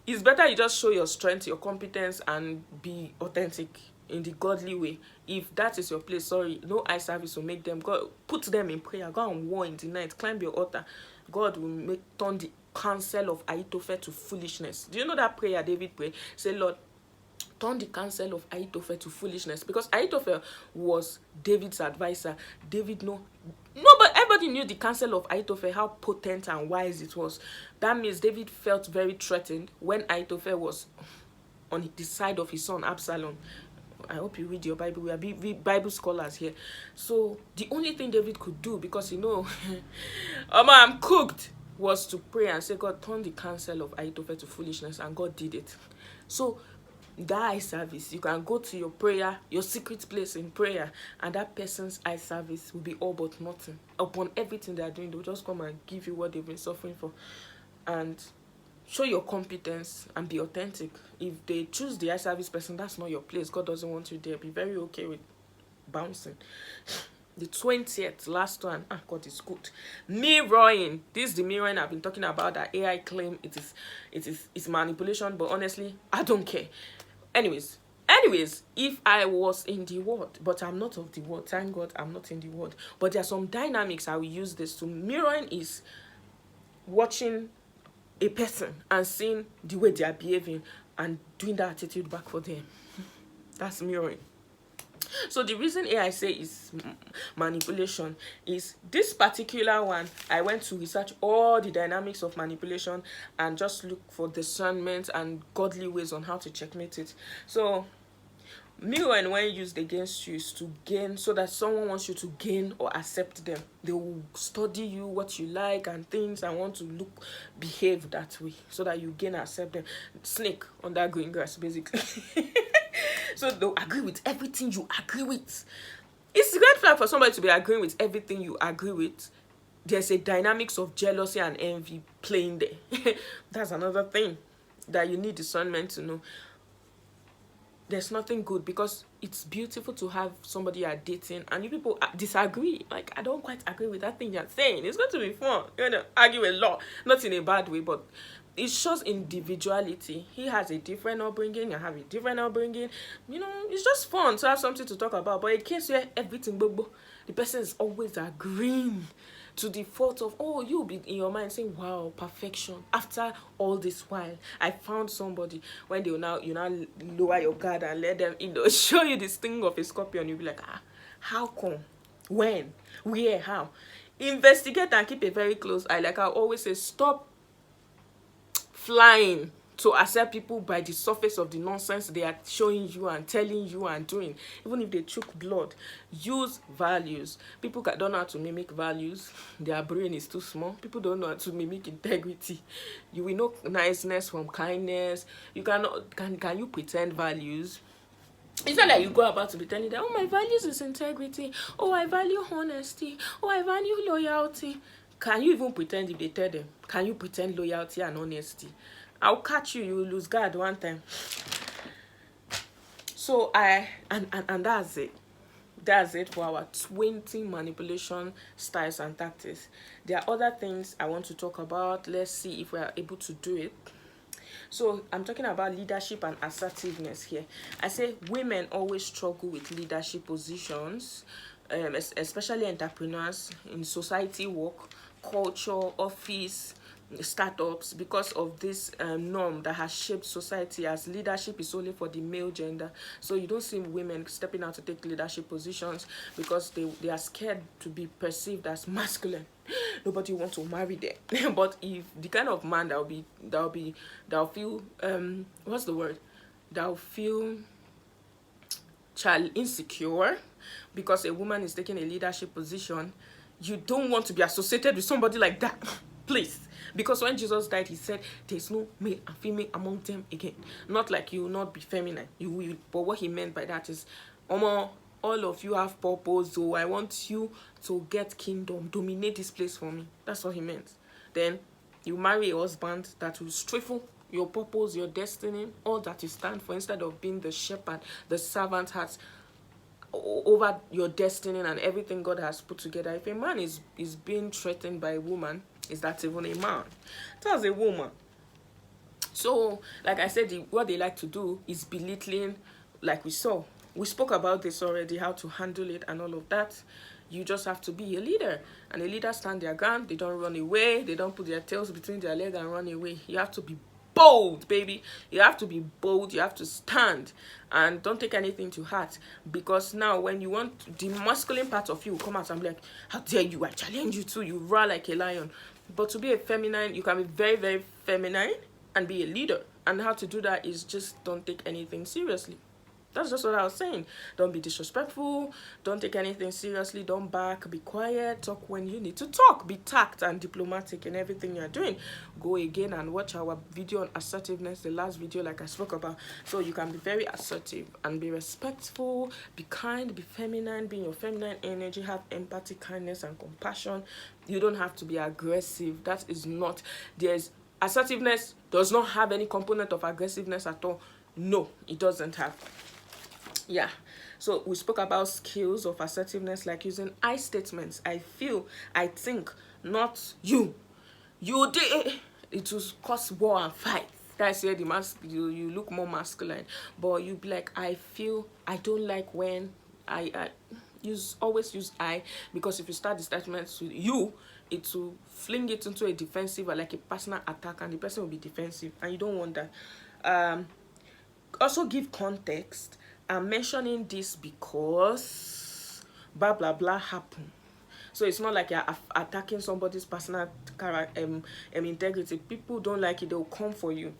S1: It's better you just show your strength, your competence, and be authentic. in the godly way. If that is your place, sorry, no eye service will make them. God, put them in prayer. Go and war in the night. Climb your altar. God will turn the counsel of Ahithophel to foolishness. Do you know that prayer David prayed? Say, Lord, turn the counsel of Ahithophel to foolishness. Because Ahithophel was David's advisor. David but everybody knew the counsel of Ahithophel, how potent and wise it was. That means David felt very threatened when Ahithophel was on the side of his son Absalom. I hope you read your Bible. We are Bible scholars here. So the only thing David could do, because I'm cooked, was to pray and say, God, turn the counsel of Ahithophel to foolishness, and God did it. So that eye service, you can go to your prayer, your secret place in prayer, and that person's eye service will be all but nothing. Upon everything they are doing, they'll just come and give you what they've been suffering for. And show your competence and be authentic. If they choose the eye service person, that's not your place. God doesn't want you there. Be very okay with bouncing. The 20th, last one. God is good. Mirroring. This is the mirroring I've been talking about, that AI claim it's manipulation, but honestly, I don't care. Anyways, if I was in the world, but I'm not of the world, thank God I'm not in the world, but there are some dynamics I will use this to. Mirroring is watching a person and seeing the way they are behaving and doing that attitude back for them. That's mirroring. So the reason AI say is manipulation is this particular one. I went to research all the dynamics of manipulation and just look for discernment and godly ways on how to checkmate it. So mirroring, when used against you, is to gain, so that someone wants you to gain or accept them. They will study you, what you like and things, and want to behave that way so that you gain and accept them. Snake on that green grass, basically. So they'll agree with everything you agree with. It's a red flag for somebody to be agreeing with everything you agree with. There's a dynamics of jealousy and envy playing there. That's another thing that you need discernment to know. There's nothing good, because it's beautiful to have somebody you're dating and you people disagree. Like, I don't quite agree with that thing you're saying. It's going to be fun. You're going to argue a lot. Not in a bad way, but it shows individuality. He has a different upbringing, you have a different upbringing. It's just fun to have something to talk about. But in case where everything, the person is always agreeing to the fault of, you'll be in your mind saying, wow, perfection. After all this while, I found somebody. When you now lower your guard and let them show you this thing of a scorpion, you'll be like, how come? When? Where? How? Investigate and keep a very close eye. Like I always say, stop flying to accept people by the surface of the nonsense they are showing you and telling you and doing. Even if they choke blood, use values. People don't know how to mimic values. Their brain is too small. People don't know how to mimic integrity. You will know niceness from kindness. You cannot. Can you pretend values? It's not like you go about to be telling them, my values is integrity. I value honesty. I value loyalty. Can you even pretend if they tell them? Can you pretend loyalty and honesty? I'll catch you. You will lose guard one time. So and that's it. That's it for our 20 manipulation styles and tactics. There are other things I want to talk about. Let's see if we are able to do it. So I'm talking about leadership and assertiveness here. I say women always struggle with leadership positions, especially entrepreneurs in society work, culture, office, startups, because of this norm that has shaped society as leadership is only for the male gender. So you don't see women stepping out to take leadership positions because they are scared to be perceived as masculine. Nobody wants to marry them. But if the kind of man that'll feel what's the word? That'll feel child insecure because a woman is taking a leadership position, you don't want to be associated with somebody like that. Please. Because when Jesus died, he said, there's no male and female among them again. Not like you will not be feminine. You will. But what he meant by that is, all of you have purpose. So I want you to get kingdom. Dominate this place for me. That's what he meant. Then you marry a husband that will stifle your purpose, your destiny, all that you stand for, instead of being the shepherd, the servant heart over your destiny and everything God has put together. If a man is being threatened by a woman, is that even a man? That's a woman. So, like I said, what they like to do is belittling, like we saw We spoke about this already, how to handle it and all of that. You just have to be a leader, and a leader stand their ground. They don't run away. They don't put their tails between their legs and run away. You have to be bold, baby. You have to be bold. You have to stand, and don't take anything to heart, because now when you want, the masculine part of you will come out and be like, how dare you, I challenge you too. You roar like a lion. But to be a feminine, you can be very, very feminine and be a leader. And how to do that is just don't take anything seriously. That's just what I was saying. Don't be disrespectful. Don't take anything seriously. Don't back. Be quiet. Talk when you need to talk. Be tact and diplomatic in everything you're doing. Go again and watch our video on assertiveness, the last video like I spoke about. So you can be very assertive and be respectful. Be kind. Be feminine. Be in your feminine energy. Have empathy, kindness, and compassion. You don't have to be aggressive. That is not... Assertiveness does not have any component of aggressiveness at all. No, it doesn't have. Yeah, so we spoke about skills of assertiveness, like using I statements. I feel, I think, not you. You did. It will cause war and fight. That's where you look more masculine. But you be like, I feel, I don't like when I always use I, because if you start the statements with you, it will fling it into a defensive or like a personal attack, and the person will be defensive, and you don't want that. Also give context. I'm mentioning this because blah blah blah happened. So it's not like you're attacking somebody's personal integrity. People don't like it, they'll come for you.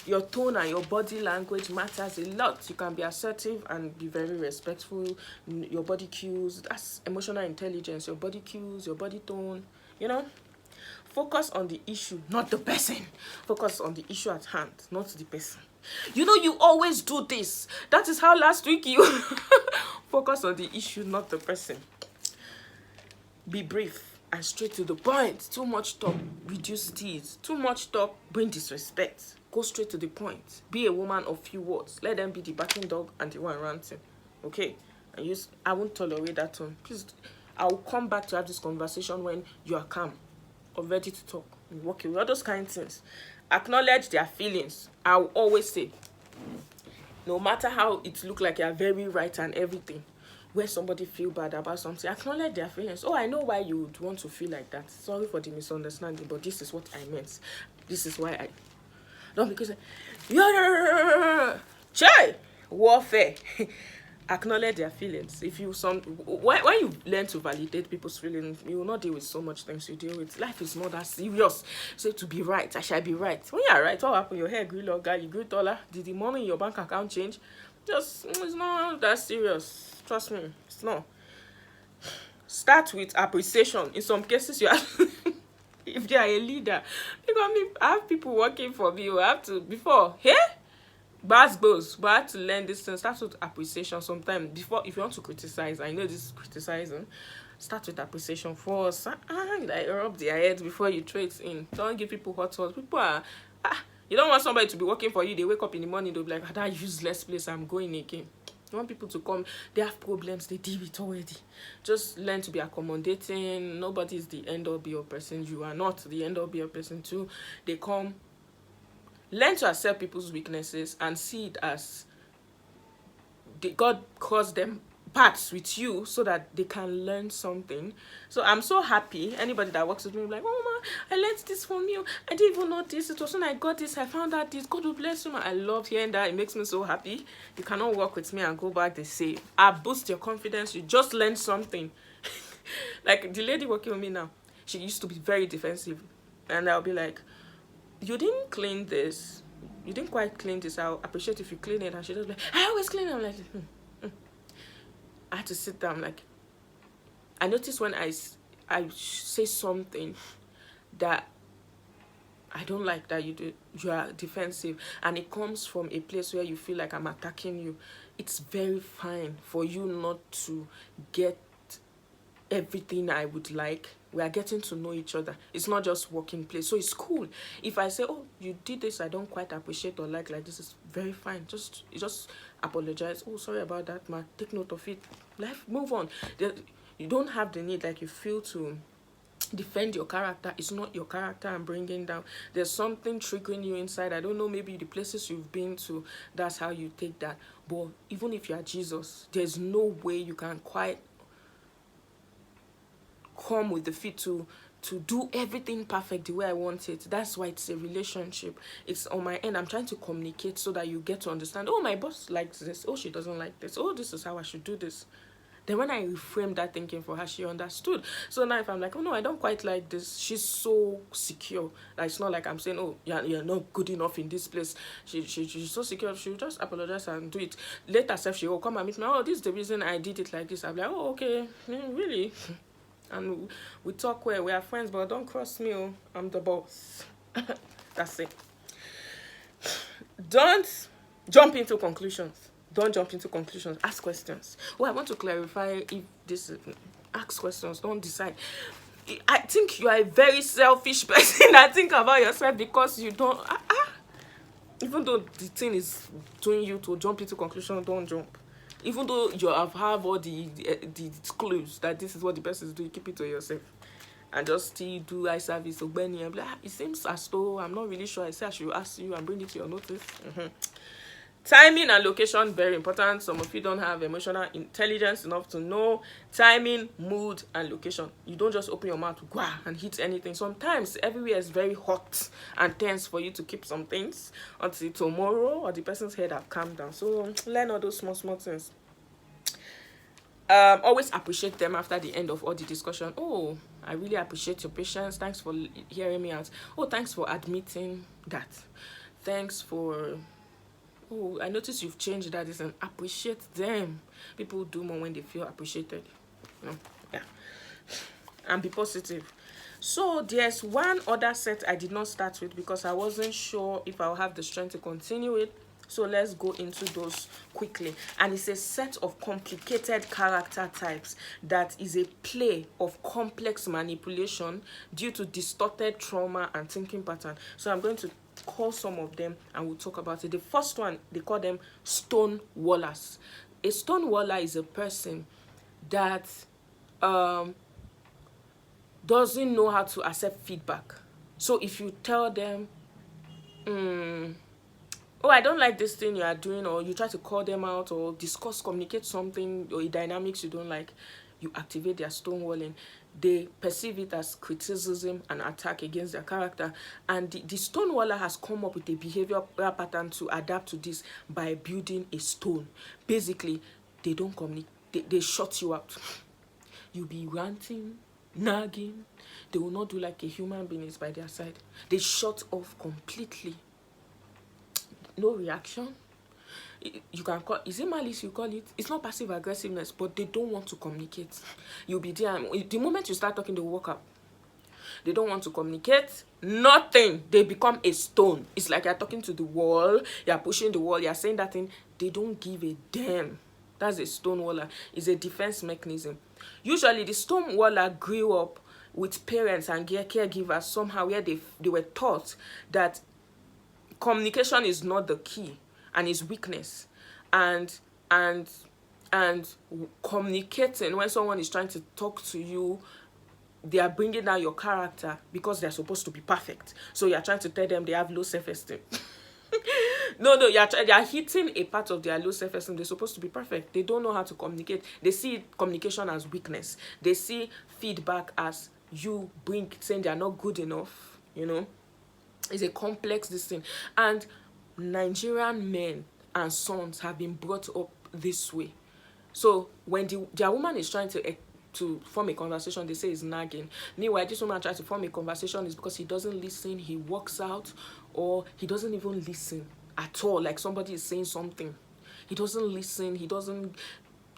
S1: Your tone and your body language matters a lot. You can be assertive and be very respectful. Your body cues, that's emotional intelligence. Your body cues, your body tone, you know. Focus on the issue, not the person. Focus on the issue at hand, not the person. You know, you always do this. That is how last week you focus on the issue, not the person. Be brief and straight to the point. Too much talk, reduce tease. Too much talk, bring disrespect. Go straight to the point. Be a woman of few words. Let them be the barking dog and the one ranting. Okay? And I won't tolerate that tone. Please, I will come back to have this conversation when you are calm or ready to talk. Walk away. All those kind of things. Acknowledge their feelings. I will always say, no matter how it look like you're very right and everything, where somebody feel bad about something, acknowledge their feelings. Oh, I know why you would want to feel like that. Sorry for the misunderstanding, but this is what I meant. This is why I... Don't because... Chai! Warfare. Acknowledge their feelings. If you when you learn to validate people's feelings, you will not deal with so much things you deal with. Life is not that serious. So to be right, I shall be right. When you are right, what happened? Your hair grew longer, you grew taller. Did the money in your bank account change? It's not that serious. Trust me, it's not. Start with appreciation. In some cases, you have if they are a leader, because I have people working for me. You have to before but I have to learn this thing. Start with appreciation sometimes. Before, if you want to criticize, I know this is criticizing, start with appreciation first. Like rub their head before you throw it in. Don't give people hot sauce. People are you don't want somebody to be working for you. They wake up in the morning, they'll be like, that useless place, I'm going again. You want people to come, they have problems, they deal with already. Just learn to be accommodating. Nobody is the end all be all person. You are not the end all be all person too. They come. Learn to accept people's weaknesses and see it as God caused them parts with you so that they can learn something. So I'm so happy. Anybody that works with me will be like, oh Mama, I learned this from you. I didn't even know this. It was when I got this, I found out this. God will bless you. I love hearing that. It makes me so happy. You cannot work with me and go back the same. I boost your confidence. You just learned something. Like the lady working with me now, she used to be very defensive. And I'll be like, you didn't clean this. You didn't quite clean this. I'll appreciate if you clean it. And she just like, I always clean it. I'm like, I had to sit down. Like, I notice when I say something that I don't like that you are defensive, and it comes from a place where you feel like I'm attacking you. It's very fine for you not to get everything I would like. We are getting to know each other. It's not just working place. So it's cool. If I say, oh, you did this, I don't quite appreciate or like this is very fine. Just apologize. Oh, sorry about that, ma. Take note of it. Life, move on. You don't have the need, like you feel to defend your character. It's not your character I'm bringing down. There's something triggering you inside. I don't know, maybe the places you've been to, that's how you take that. But even if you are Jesus, there's no way you can quite come with the fit to do everything perfect the way I want it. That's why it's a relationship. It's on my end. I'm trying to communicate so that you get to understand, oh, my boss likes this. Oh, she doesn't like this. Oh, this is how I should do this. Then when I reframed that thinking for her, she understood. So now if I'm like, oh no, I don't quite like this, she's so secure. Like, it's not like I'm saying, oh, you're not good enough in this place. She's so secure, she'll just apologize and do it. Later, self, she will come and meet me, oh, this is the reason I did it like this. I'm like, oh, okay, really? And we talk where we are friends, but don't cross me, oh, I'm the boss. That's it. Don't jump into conclusions. Don't jump into conclusions. Ask questions. Oh, I want to clarify if this is... Ask questions. Don't decide. I think you are a very selfish person that think about yourself because you don't... Even though the thing is doing you to jump into conclusions, don't jump. Even though you have all the clues that this is what the person is doing, keep it to yourself. And just still do eye service. Ogbeni, and be like, it seems as though I'm not really sure. I say I should ask you and bring it to your notice. Timing and location, very important. Some of you don't have emotional intelligence enough to know timing, mood, and location. You don't just open your mouth and hit anything. Sometimes everywhere is very hot and tense for you to keep some things until tomorrow or the person's head have calmed down. So learn all those small things. Always appreciate them after the end of all the discussion. Oh, I really appreciate your patience. Thanks for hearing me out. Oh, thanks for admitting that. Thanks for... Oh, I noticed you've changed that. And appreciate them. People do more when they feel appreciated. Yeah. And be positive. So there's one other set I did not start with because I wasn't sure if I'll have the strength to continue it. So let's go into those quickly. And it's a set of complicated character types that is a play of complex manipulation due to distorted trauma and thinking pattern. So I'm going to call some of them and we'll talk about it. The first one, they call them stonewallers. A stonewaller is a person that doesn't know how to accept feedback. So if you tell them, oh, I don't like this thing you are doing, or you try to call them out or communicate something or a dynamics you don't like, you activate their stonewalling. They perceive it as criticism and attack against their character. And the stonewaller has come up with a behavioral pattern to adapt to this by building a stone. Basically, they don't communicate. They shut you out. You'll be ranting, nagging. They will not do like a human being is by their side. They shut off completely. No reaction. You can call, is it malice you call it? It's not passive aggressiveness, but they don't want to communicate. You'll be there, and the moment you start talking, they walk up. They don't want to communicate. Nothing. They become a stone. It's like you're talking to the wall, you're pushing the wall, you're saying that thing. They don't give a damn. That's a stonewaller. It's a defense mechanism. Usually the stonewaller grew up with parents and caregivers somehow where they were taught that communication is not the key and is weakness, and communicating when someone is trying to talk to you, they are bringing down your character because they're supposed to be perfect. So you're trying to tell them they have low self-esteem. No, you're hitting a part of their low self-esteem. They're supposed to be perfect. They don't know how to communicate. They see communication as weakness. They see feedback as you saying they're not good enough. It's a complex thing. And Nigerian men and sons have been brought up this way. So when their woman is trying to form a conversation, they say it's nagging. Meanwhile, this woman tries to form a conversation is because he doesn't listen, he walks out, or he doesn't even listen at all. Like somebody is saying something, he doesn't listen, he doesn't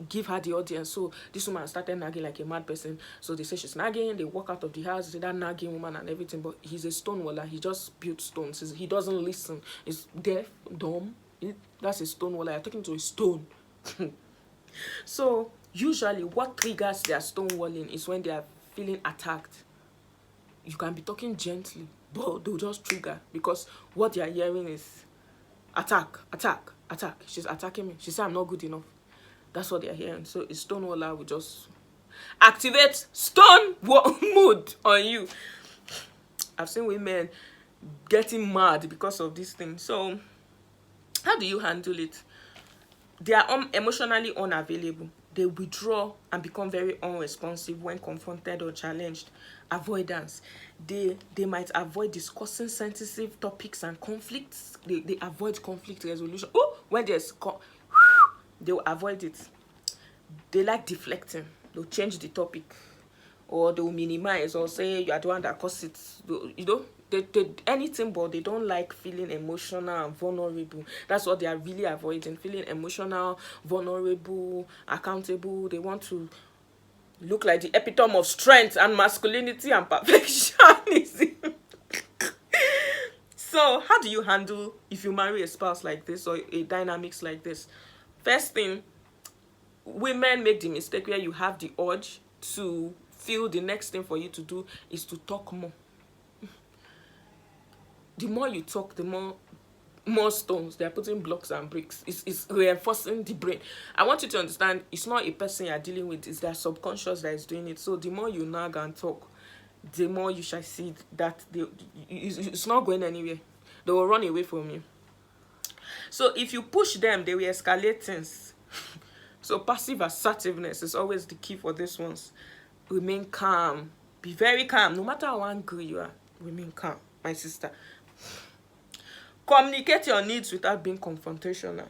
S1: give her the audience. So this woman started nagging like a mad person. So they say she's nagging, they walk out of the house, they say that nagging woman and everything. But he's a stonewaller. He just built stones. He doesn't listen. He's deaf, dumb. That's a stonewaller. You're talking to a stone. So usually what triggers their stonewalling is when they are feeling attacked. You can be talking gently, but they'll just trigger because what they are hearing is attack, attack, attack. She's attacking me. She said I'm not good enough. That's what they're hearing. So a stonewaller will just activate stone mood on you. I've seen women getting mad because of this thing. So how do you handle it? They are emotionally unavailable. They withdraw and become very unresponsive when confronted or challenged. Avoidance. They might avoid discussing sensitive topics and conflicts. They avoid conflict resolution. Oh, when there's they will avoid it. They like deflecting. They'll change the topic, or they'll minimize, or say you are the one that caused it. You know, they anything, but they don't like feeling emotional and vulnerable. That's what they are really avoiding: feeling emotional, vulnerable, accountable. They want to look like the epitome of strength and masculinity and perfectionism. So how do you handle if you marry a spouse like this, or a dynamics like this? First thing, women make the mistake where you have the urge to feel the next thing for you to do is to talk more. The more you talk, the more stones they're putting, blocks and bricks. It's reinforcing the brain. I want you to understand, it's not a person you're dealing with, it's their subconscious that is doing it. So the more you nag and talk, the more you shall see that it's not going anywhere. They will run away from you. So if you push them, they will escalate things. So passive assertiveness is always the key for these ones. Remain calm. Be very calm. No matter how angry you are, remain calm, my sister. Communicate your needs without being confrontational.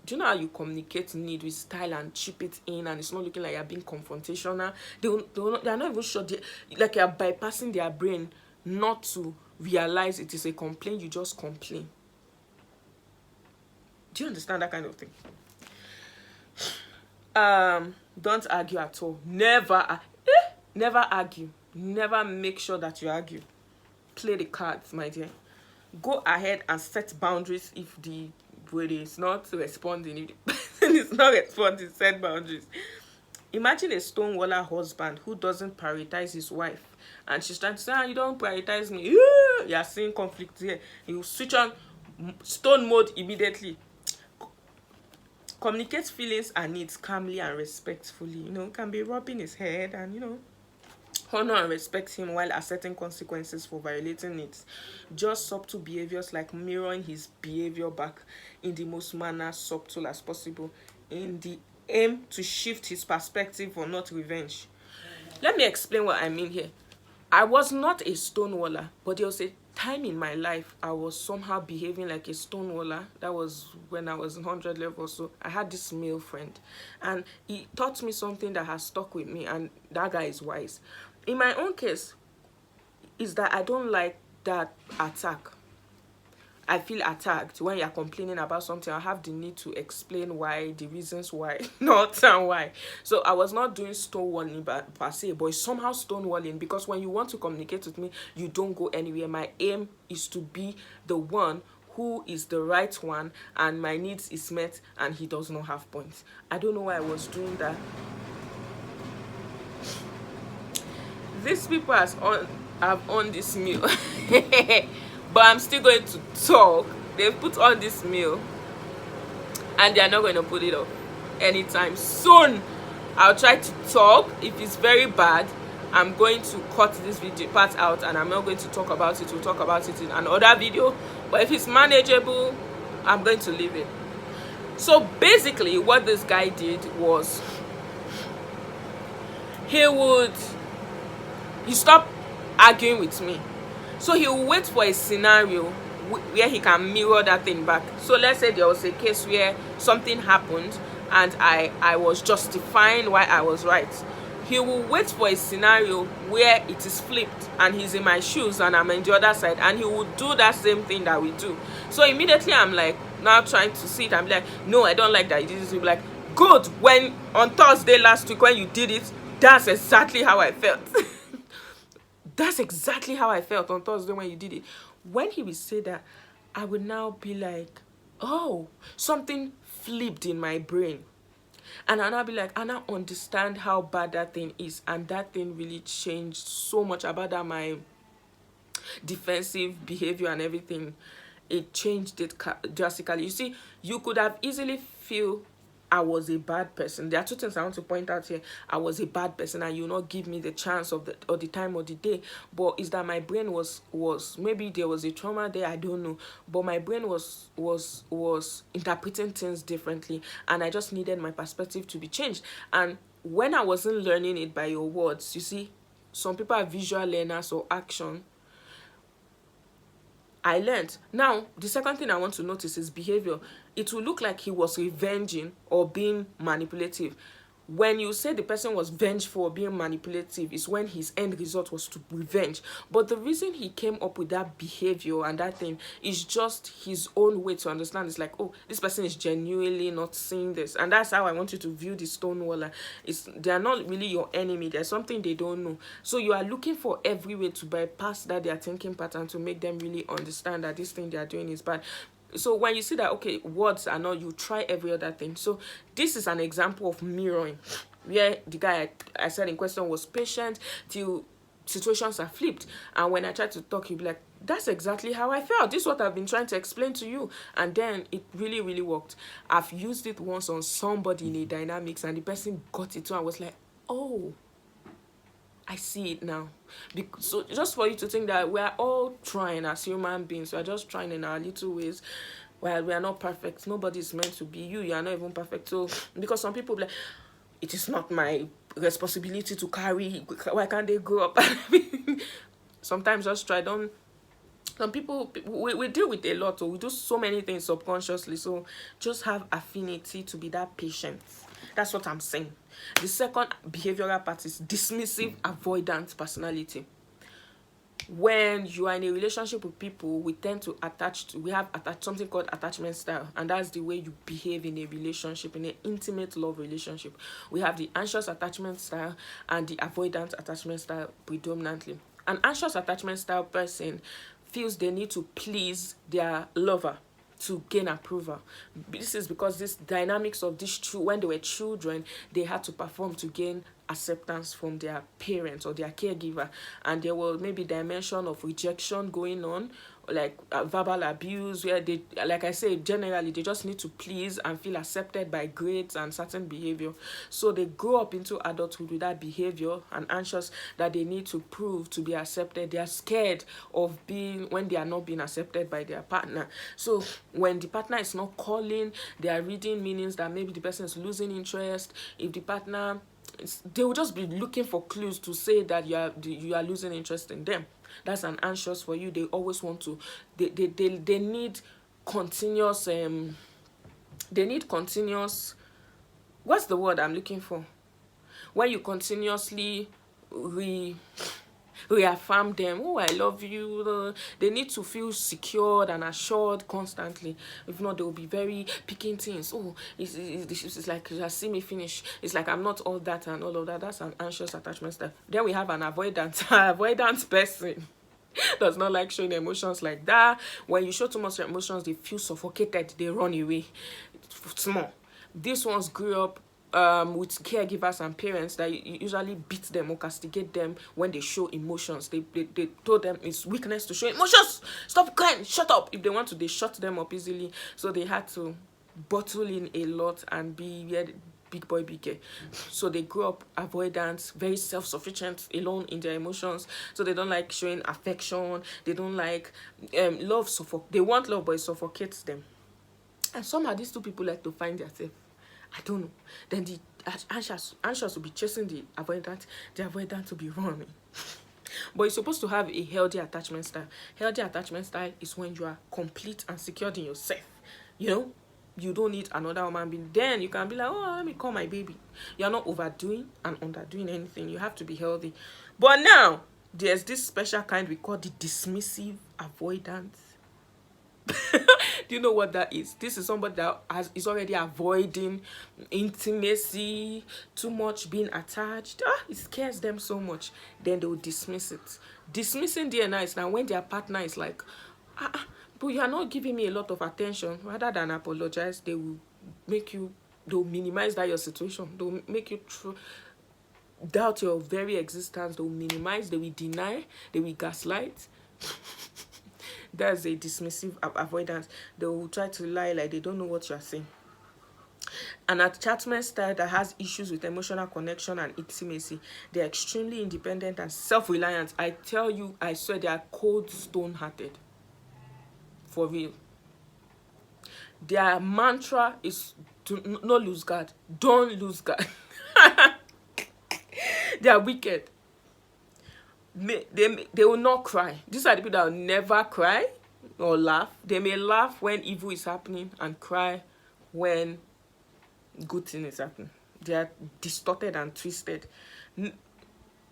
S1: Do you know how you communicate need with style and chip it in, and it's not looking like you're being confrontational? They're not even sure. Like you're bypassing their brain not to realize it is a complaint. You just complain. Do you understand that kind of thing? Don't argue at all. Never argue. Never make sure that you argue. Play the cards, my dear. Go ahead and set boundaries if the body is not responding. If the person is not responding, set boundaries. Imagine a stonewaller husband who doesn't prioritize his wife, and she's trying to say, you don't prioritize me. You're seeing conflict here. You switch on stone mode immediately. Communicate feelings and needs calmly and respectfully. Can be rubbing his head and, honor and respect him while accepting consequences for violating it. Just subtle behaviors like mirroring his behavior back in the most subtle as possible, in the aim to shift his perspective or not revenge. Let me explain what I mean here. I was not a stonewaller, but there was a time in my life I was somehow behaving like a stonewaller. That was when I was in 100 level. So I had this male friend, and he taught me something that has stuck with me, and that guy is wise. In my own case, is that I don't like that attack. I feel attacked when you're complaining about something. I have the need to explain why, the reasons why, not and why. So I was not doing stonewalling per se, but it's somehow stonewalling, because when you want to communicate with me, you don't go anywhere. My aim is to be the one who is the right one, and my needs is met, and he does not have points. I don't know why I was doing that. These people have on this meal. But I'm still going to talk. They've put on this meal, and they're not going to put it up anytime soon. I'll try to talk. If it's very bad, I'm going to cut this video part out, and I'm not going to talk about it. We'll talk about it in another video. But if it's manageable, I'm going to leave it. So basically what this guy did was, he stopped arguing with me. So he will wait for a scenario where he can mirror that thing back. So let's say there was a case where something happened and I was justifying why I was right. He will wait for a scenario where it is flipped and he's in my shoes and I'm on the other side, and he will do that same thing that we do. So immediately I'm like, now trying to see it, I'm like, no, I don't like that you did this. He'll be like, good, when on Thursday last week when you did it, that's exactly how I felt. That's exactly how I felt on Thursday when you did it. When he would say that, I would now be like, oh, something flipped in my brain. And I'll now be like, I now understand how bad that thing is. And that thing really changed so much about that, my defensive behavior and everything. It changed it drastically. You see, you could have easily feel I was a bad person. There are two things I want to point out here. I was a bad person, and you not give me the chance of the or the time or the day. But is that my brain was maybe there was a trauma there, I don't know. But my brain was interpreting things differently, and I just needed my perspective to be changed. And when I wasn't learning it by your words, you see, some people are visual learners or action. I learned. Now, the second thing I want to notice is behavior. It will look like he was revenging or being manipulative. When you say the person was vengeful or being manipulative, is when his end result was to revenge. But the reason he came up with that behavior and that thing is just his own way to understand. It's like, oh, this person is genuinely not seeing this. And that's how I want you to view the stonewaller. They are not really your enemy. There's something they don't know. So you are looking for every way to bypass that their thinking pattern to make them really understand that this thing they are doing is bad. So when you see that, okay, words are not, you try every other thing. So this is an example of mirroring, where the guy I said in question was patient till situations are flipped. And when I try to talk, he'll be like, that's exactly how I felt. This is what I've been trying to explain to you. And then it really, really worked. I've used it once on somebody in a dynamics, and the person got it too and was like, oh, I see it now. So just for you to think that we are all trying as human beings, we are just trying in our little ways. Well, we are not perfect. Nobody is meant to be you. You are not even perfect. So because some people be like, it is not my responsibility to carry. Why can't they grow up? Sometimes just try. Don't. Some people we deal with a lot, or we do so many things subconsciously. So just have affinity to be that patient. That's what I'm saying. The second behavioral part is dismissive avoidant personality. When you are in a relationship with people, we tend to we have something called attachment style, and that's the way you behave in a relationship, in an intimate love relationship. We have the anxious attachment style and the avoidant attachment style predominantly. An anxious attachment style person feels they need to please their lover to gain approval. This is because this dynamics of when they were children, they had to perform to gain acceptance from their parents or their caregiver, and there was maybe dimension of rejection going on, like verbal abuse, where they, like I say, generally they just need to please and feel accepted by grades and certain behavior. So they grow up into adulthood with that behavior and anxious that they need to prove to be accepted. They are scared of being when they are not being accepted by their partner. So when the partner is not calling, they are reading meanings that maybe the person is losing interest. If the partner, they will just be looking for clues to say that you are losing interest in them. That's an anxious for you. They always want to, they need continuous what's the word I'm looking for, when you continuously reaffirm them. Oh, I love you. They need to feel secured and assured constantly. If not, they will be very picking things. Oh, it's like, just see me finish. It's like I'm not all that and all of that. That's an anxious attachment style. Then we have an avoidant person. Does not like showing emotions like that. When you show too much emotions, they feel suffocated. They run away. Small. These ones grew up with caregivers and parents that usually beat them or castigate them when they show emotions. They told them it's weakness to show emotions. Stop crying. Shut up. If they want to, they shut them up easily. So they had to bottle in a lot and be big boy, big girl. So they grew up avoidant, very self-sufficient, alone in their emotions. So they don't like showing affection. They don't like love. They want love, but it suffocates them. And somehow these two people like to find themselves. I don't know. Then the anxious will be chasing the avoidant will be running. But you're supposed to have a healthy attachment style. Healthy attachment style is when you are complete and secured in yourself. You know, you don't need another woman being. Then you can be like, oh, let me call my baby. You're not overdoing and underdoing anything. You have to be healthy. But now, there's this special kind we call the dismissive avoidant. Do you know what that is? This is somebody that is already avoiding intimacy, too much being attached. It scares them so much. Then they will dismiss it. Dismissing DNI is now when their partner is like, but you are not giving me a lot of attention. Rather than apologize, they will they'll minimize that your situation. They'll make you doubt your very existence. They'll minimize, they will deny, they will gaslight. That's a dismissive avoidance. They will try to lie like they don't know what you're saying. An attachment style that has issues with emotional connection and intimacy. They're extremely independent and self-reliant. I tell you, I swear, they are cold, stone-hearted. For real. Their mantra is to not lose guard. Don't lose guard. They are wicked. They will not cry. These are the people that will never cry or laugh. They may laugh when evil is happening and cry when good thing is happening. They are distorted and twisted.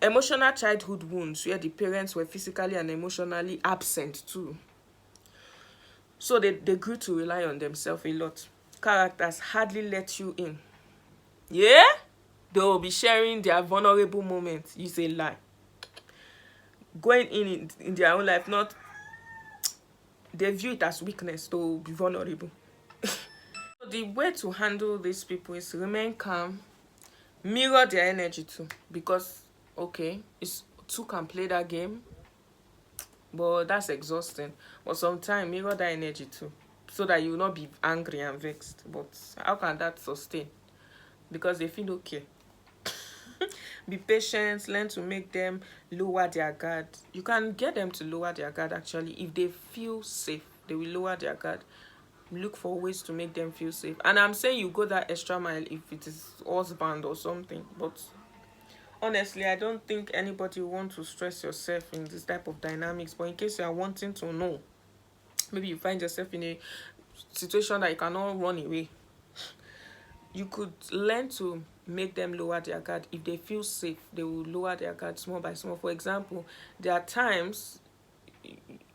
S1: Emotional childhood wounds where the parents were physically and emotionally absent too. So they grew to rely on themselves a lot. Characters hardly let you in. Yeah? They will be sharing their vulnerable moments. You say lie. Going in their own life, not, they view it as weakness to be vulnerable. So the way to handle these people is remain calm, mirror their energy too, because okay, it's two can play that game, but that's exhausting. But sometimes mirror that energy too, so that you will not be angry and vexed. But how can that sustain? Because they feel okay. Be patient, learn to make them lower their guard. You can get them to lower their guard actually. If they feel safe, they will lower their guard. Look for ways to make them feel safe. And I'm saying you go that extra mile if it is husband or something. But honestly, I don't think anybody want to stress yourself in this type of dynamics. But in case you are wanting to know, maybe you find yourself in a situation that you cannot run away, you could learn to make them lower their guard. If they feel safe, they will lower their guard small by small. For example, there are times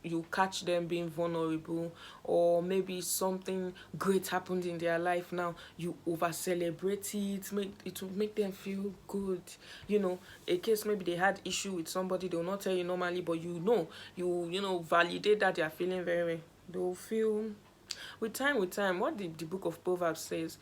S1: you catch them being vulnerable, or maybe something great happened in their life. Now you over celebrate it, it will make them feel good. You know, in case maybe they had issue with somebody, they will not tell you normally, but you know validate that they are feeling very well. They will feel with time. What the book of Proverbs says,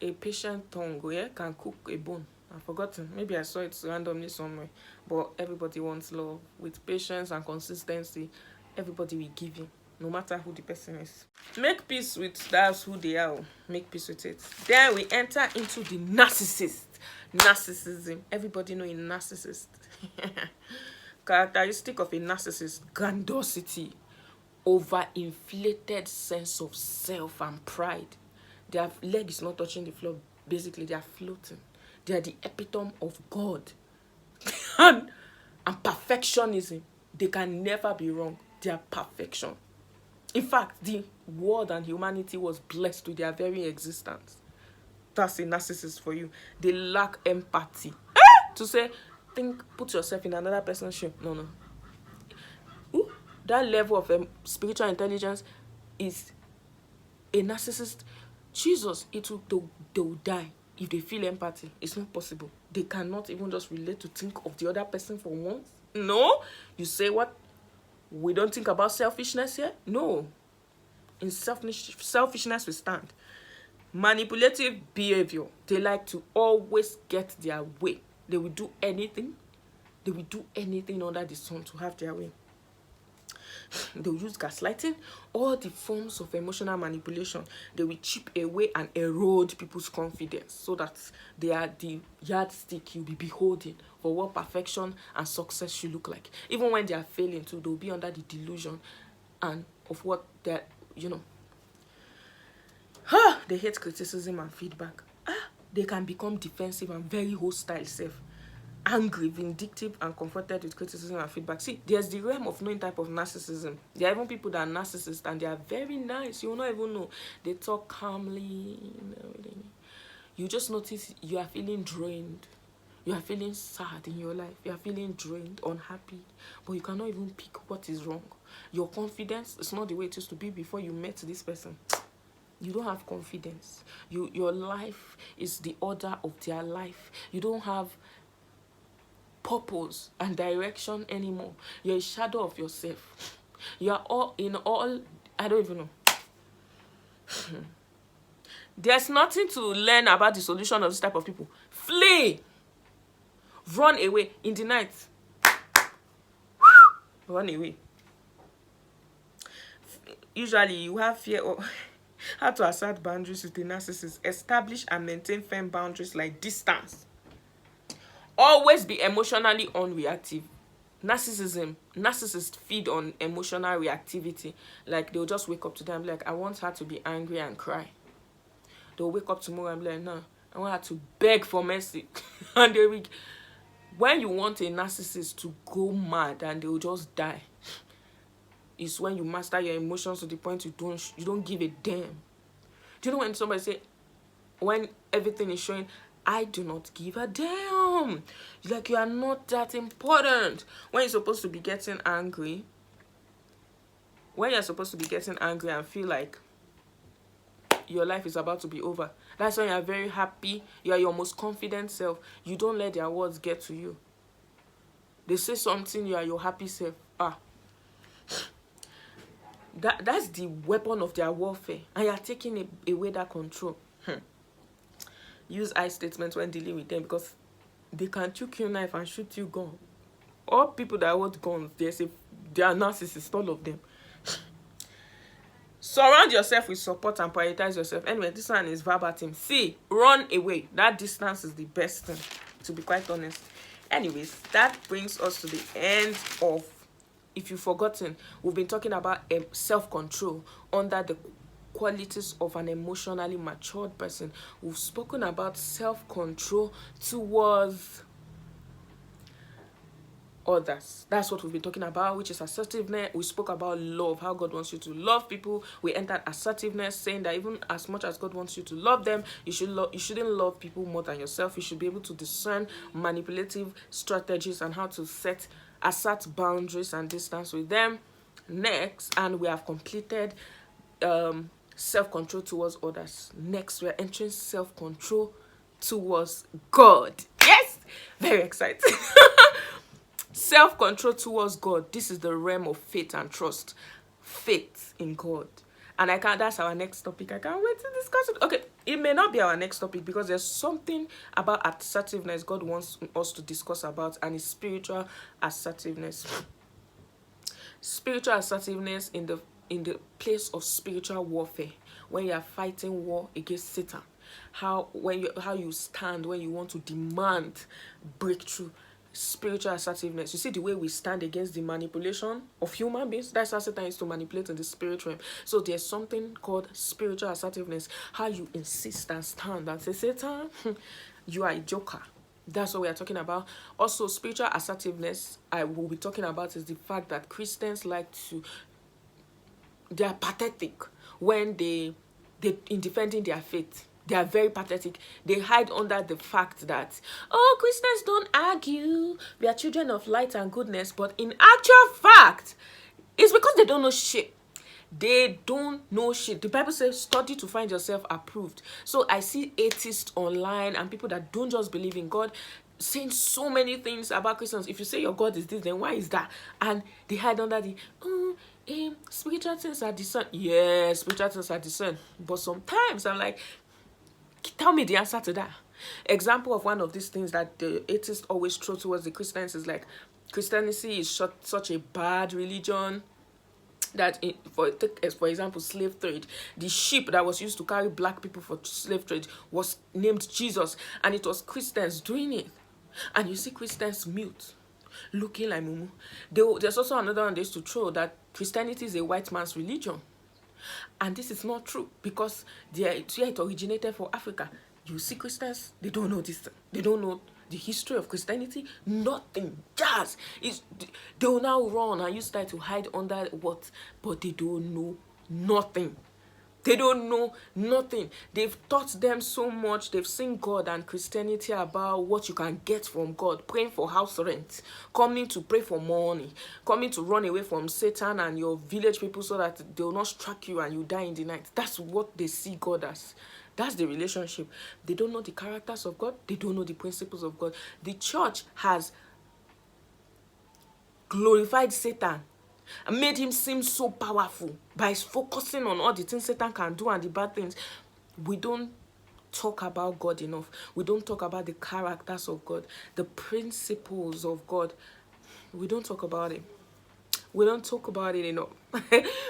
S1: a patient tongue, yeah, can cook a bone. I've forgotten. Maybe I saw it randomly somewhere. But everybody wants love. With patience and consistency, everybody will give you, no matter who the person is. Make peace with that's who they are. Make peace with it. Then we enter into the narcissist. Narcissism. Everybody know a narcissist. Characteristic of a narcissist: grandiosity, overinflated sense of self and pride. Their leg is not touching the floor. Basically, they are floating. They are the epitome of God. and perfectionism. They can never be wrong. They are perfection. In fact, the world and humanity was blessed with their very existence. That's a narcissist for you. They lack empathy. To say, put yourself in another person's shoe. No. Ooh, that level of spiritual intelligence is a narcissist. Jesus, they will die if they feel empathy. It's not possible. They cannot even just relate to think of the other person for once. No. You say what? We don't think about selfishness here? No. In selfishness we stand. Manipulative behavior. They like to always get their way. They will do anything. They will do anything under the sun to have their way. They will use gaslighting, all the forms of emotional manipulation. They will chip away and erode people's confidence, so that they are the yardstick you'll be beholding for what perfection and success should look like. Even when they are failing too, they'll be under the delusion and of what they're, they hate criticism and feedback. They can become defensive and very hostile self. Angry, vindictive, and confronted with criticism and feedback. See, there's the realm of knowing type of narcissism. There are even people that are narcissists and they are very nice. You will not even know. They talk calmly. You just notice you are feeling drained. You are feeling sad in your life. You are feeling drained, unhappy. But you cannot even pick what is wrong. Your confidence is not the way it used to be before you met this person. You don't have confidence. Your life is the order of their life. You don't have purpose and direction anymore. You're a shadow of yourself. You are I don't even know. There's nothing to learn about the solution of this type of people. Flee. Run away in the night. Run away. Usually you have fear of How to assert boundaries with a narcissist. Establish and maintain firm boundaries like distance. Always be emotionally unreactive. Narcissists feed on emotional reactivity. Like they'll just wake up today and be like, I want her to be angry and cry. They'll wake up tomorrow and be like, no, I want her to beg for mercy. And they will. When you want a narcissist to go mad and they will just die, is when you master your emotions to the point you don't give a damn. Do you know when somebody say, when everything is showing, I do not give a damn. Like you are not that important. When you're supposed to be getting angry, and feel like your life is about to be over, that's when you're very happy. You are your most confident self. You don't let their words get to you. They say something, you are your happy self. That's the weapon of their warfare, and you're taking away that control. Use I statements when dealing with them, because they can choke your knife and shoot you gun. All people that hold guns, they are narcissists, all of them. Surround yourself with support and prioritize yourself. Anyway, this one is verbatim. See, run away. That distance is the best thing, to be quite honest. Anyways, that brings us to the end of, if you've forgotten, we've been talking about self-control under the qualities of an emotionally matured person. We've spoken about self-control towards others. That's what we've been talking about, which is assertiveness. We spoke about love, how God wants you to love people. We entered assertiveness, saying that even as much as God wants you to love them, you shouldn't love people more than yourself. You should be able to discern manipulative strategies and how to assert boundaries and distance with them. Next, and we have completed self-control towards others. Next, we are entering self-control towards God. Yes, very exciting. Self-control towards God. This is the realm of faith and trust. Faith in God. And that's our next topic. I can't wait to discuss it. Okay, it may not be our next topic because there's something about assertiveness God wants us to discuss about, and it's spiritual assertiveness. Spiritual assertiveness in the place of spiritual warfare, when you are fighting war against Satan. How you stand when you want to demand breakthrough. Spiritual assertiveness. You see the way we stand against the manipulation of human beings. That's how Satan is to manipulate in the spirit realm. So there's something called spiritual assertiveness. How you insist and stand and say, Satan, you are a joker. That's what we are talking about. Also, spiritual assertiveness I will be talking about is the fact that Christians they are pathetic when they in defending their faith. They are very pathetic. They hide under the fact that, oh, Christians don't argue. We are children of light and goodness. But in actual fact, it's because they don't know shit. They don't know shit. The Bible says, study to find yourself approved. So I see atheists online and people that don't just believe in God saying so many things about Christians. If you say your God is this, then why is that? And they hide under the, spiritual things are discerned. Yeah, spiritual things are discerned. But sometimes I'm like, tell me the answer to that. Example of one of these things that the atheists always throw towards the Christians is like, Christianity is such a bad religion that, for example, slave trade. The ship that was used to carry black people for slave trade was named Jesus, and it was Christians doing it. And you see Christians mute, looking like mumu. There's also another one they used to throw, that Christianity is a white man's religion. And this is not true, because it originated from Africa. You see Christians, they don't know this. They don't know the history of Christianity. Nothing. Just they will now run and use that to hide under what? But they don't know nothing. They don't know nothing. They've taught them so much. They've seen God and Christianity about what you can get from God. Praying for house rent. Coming to pray for money. Coming to run away from Satan and your village people so that they will not strike you and you die in the night. That's what they see God as. That's the relationship. They don't know the characters of God. They don't know the principles of God. The church has glorified Satan and made him seem so powerful by focusing on all the things Satan can do and the bad things. We don't talk about God enough. We don't talk about the characters of God, the principles of God. We don't talk about it. We don't talk about it enough.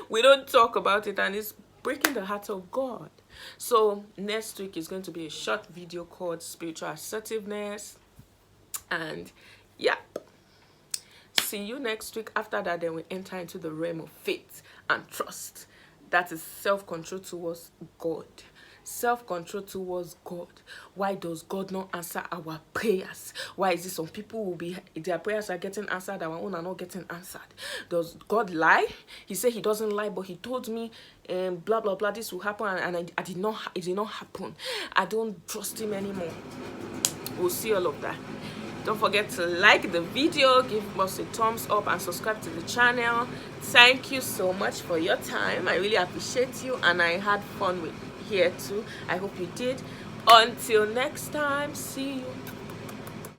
S1: We don't talk about it, and it's breaking the heart of God. So next week is going to be a short video called Spiritual Assertiveness. And yeah, see you next week. After that, then we enter into the realm of faith and trust. That is self-control towards God. Self-control towards God. Why does God not answer our prayers? Why is it some people will be, their prayers are getting answered, our own are not getting answered? Does God lie? He said he doesn't lie, but he told me blah blah blah, this will happen, and I did not, it did not happen. I don't trust him anymore. We'll see all of that. Don't forget to like the video, give us a thumbs up, and subscribe to the channel. Thank you so much for your time. I really appreciate you, and I had fun with here too. I hope you did. Until next time, see you.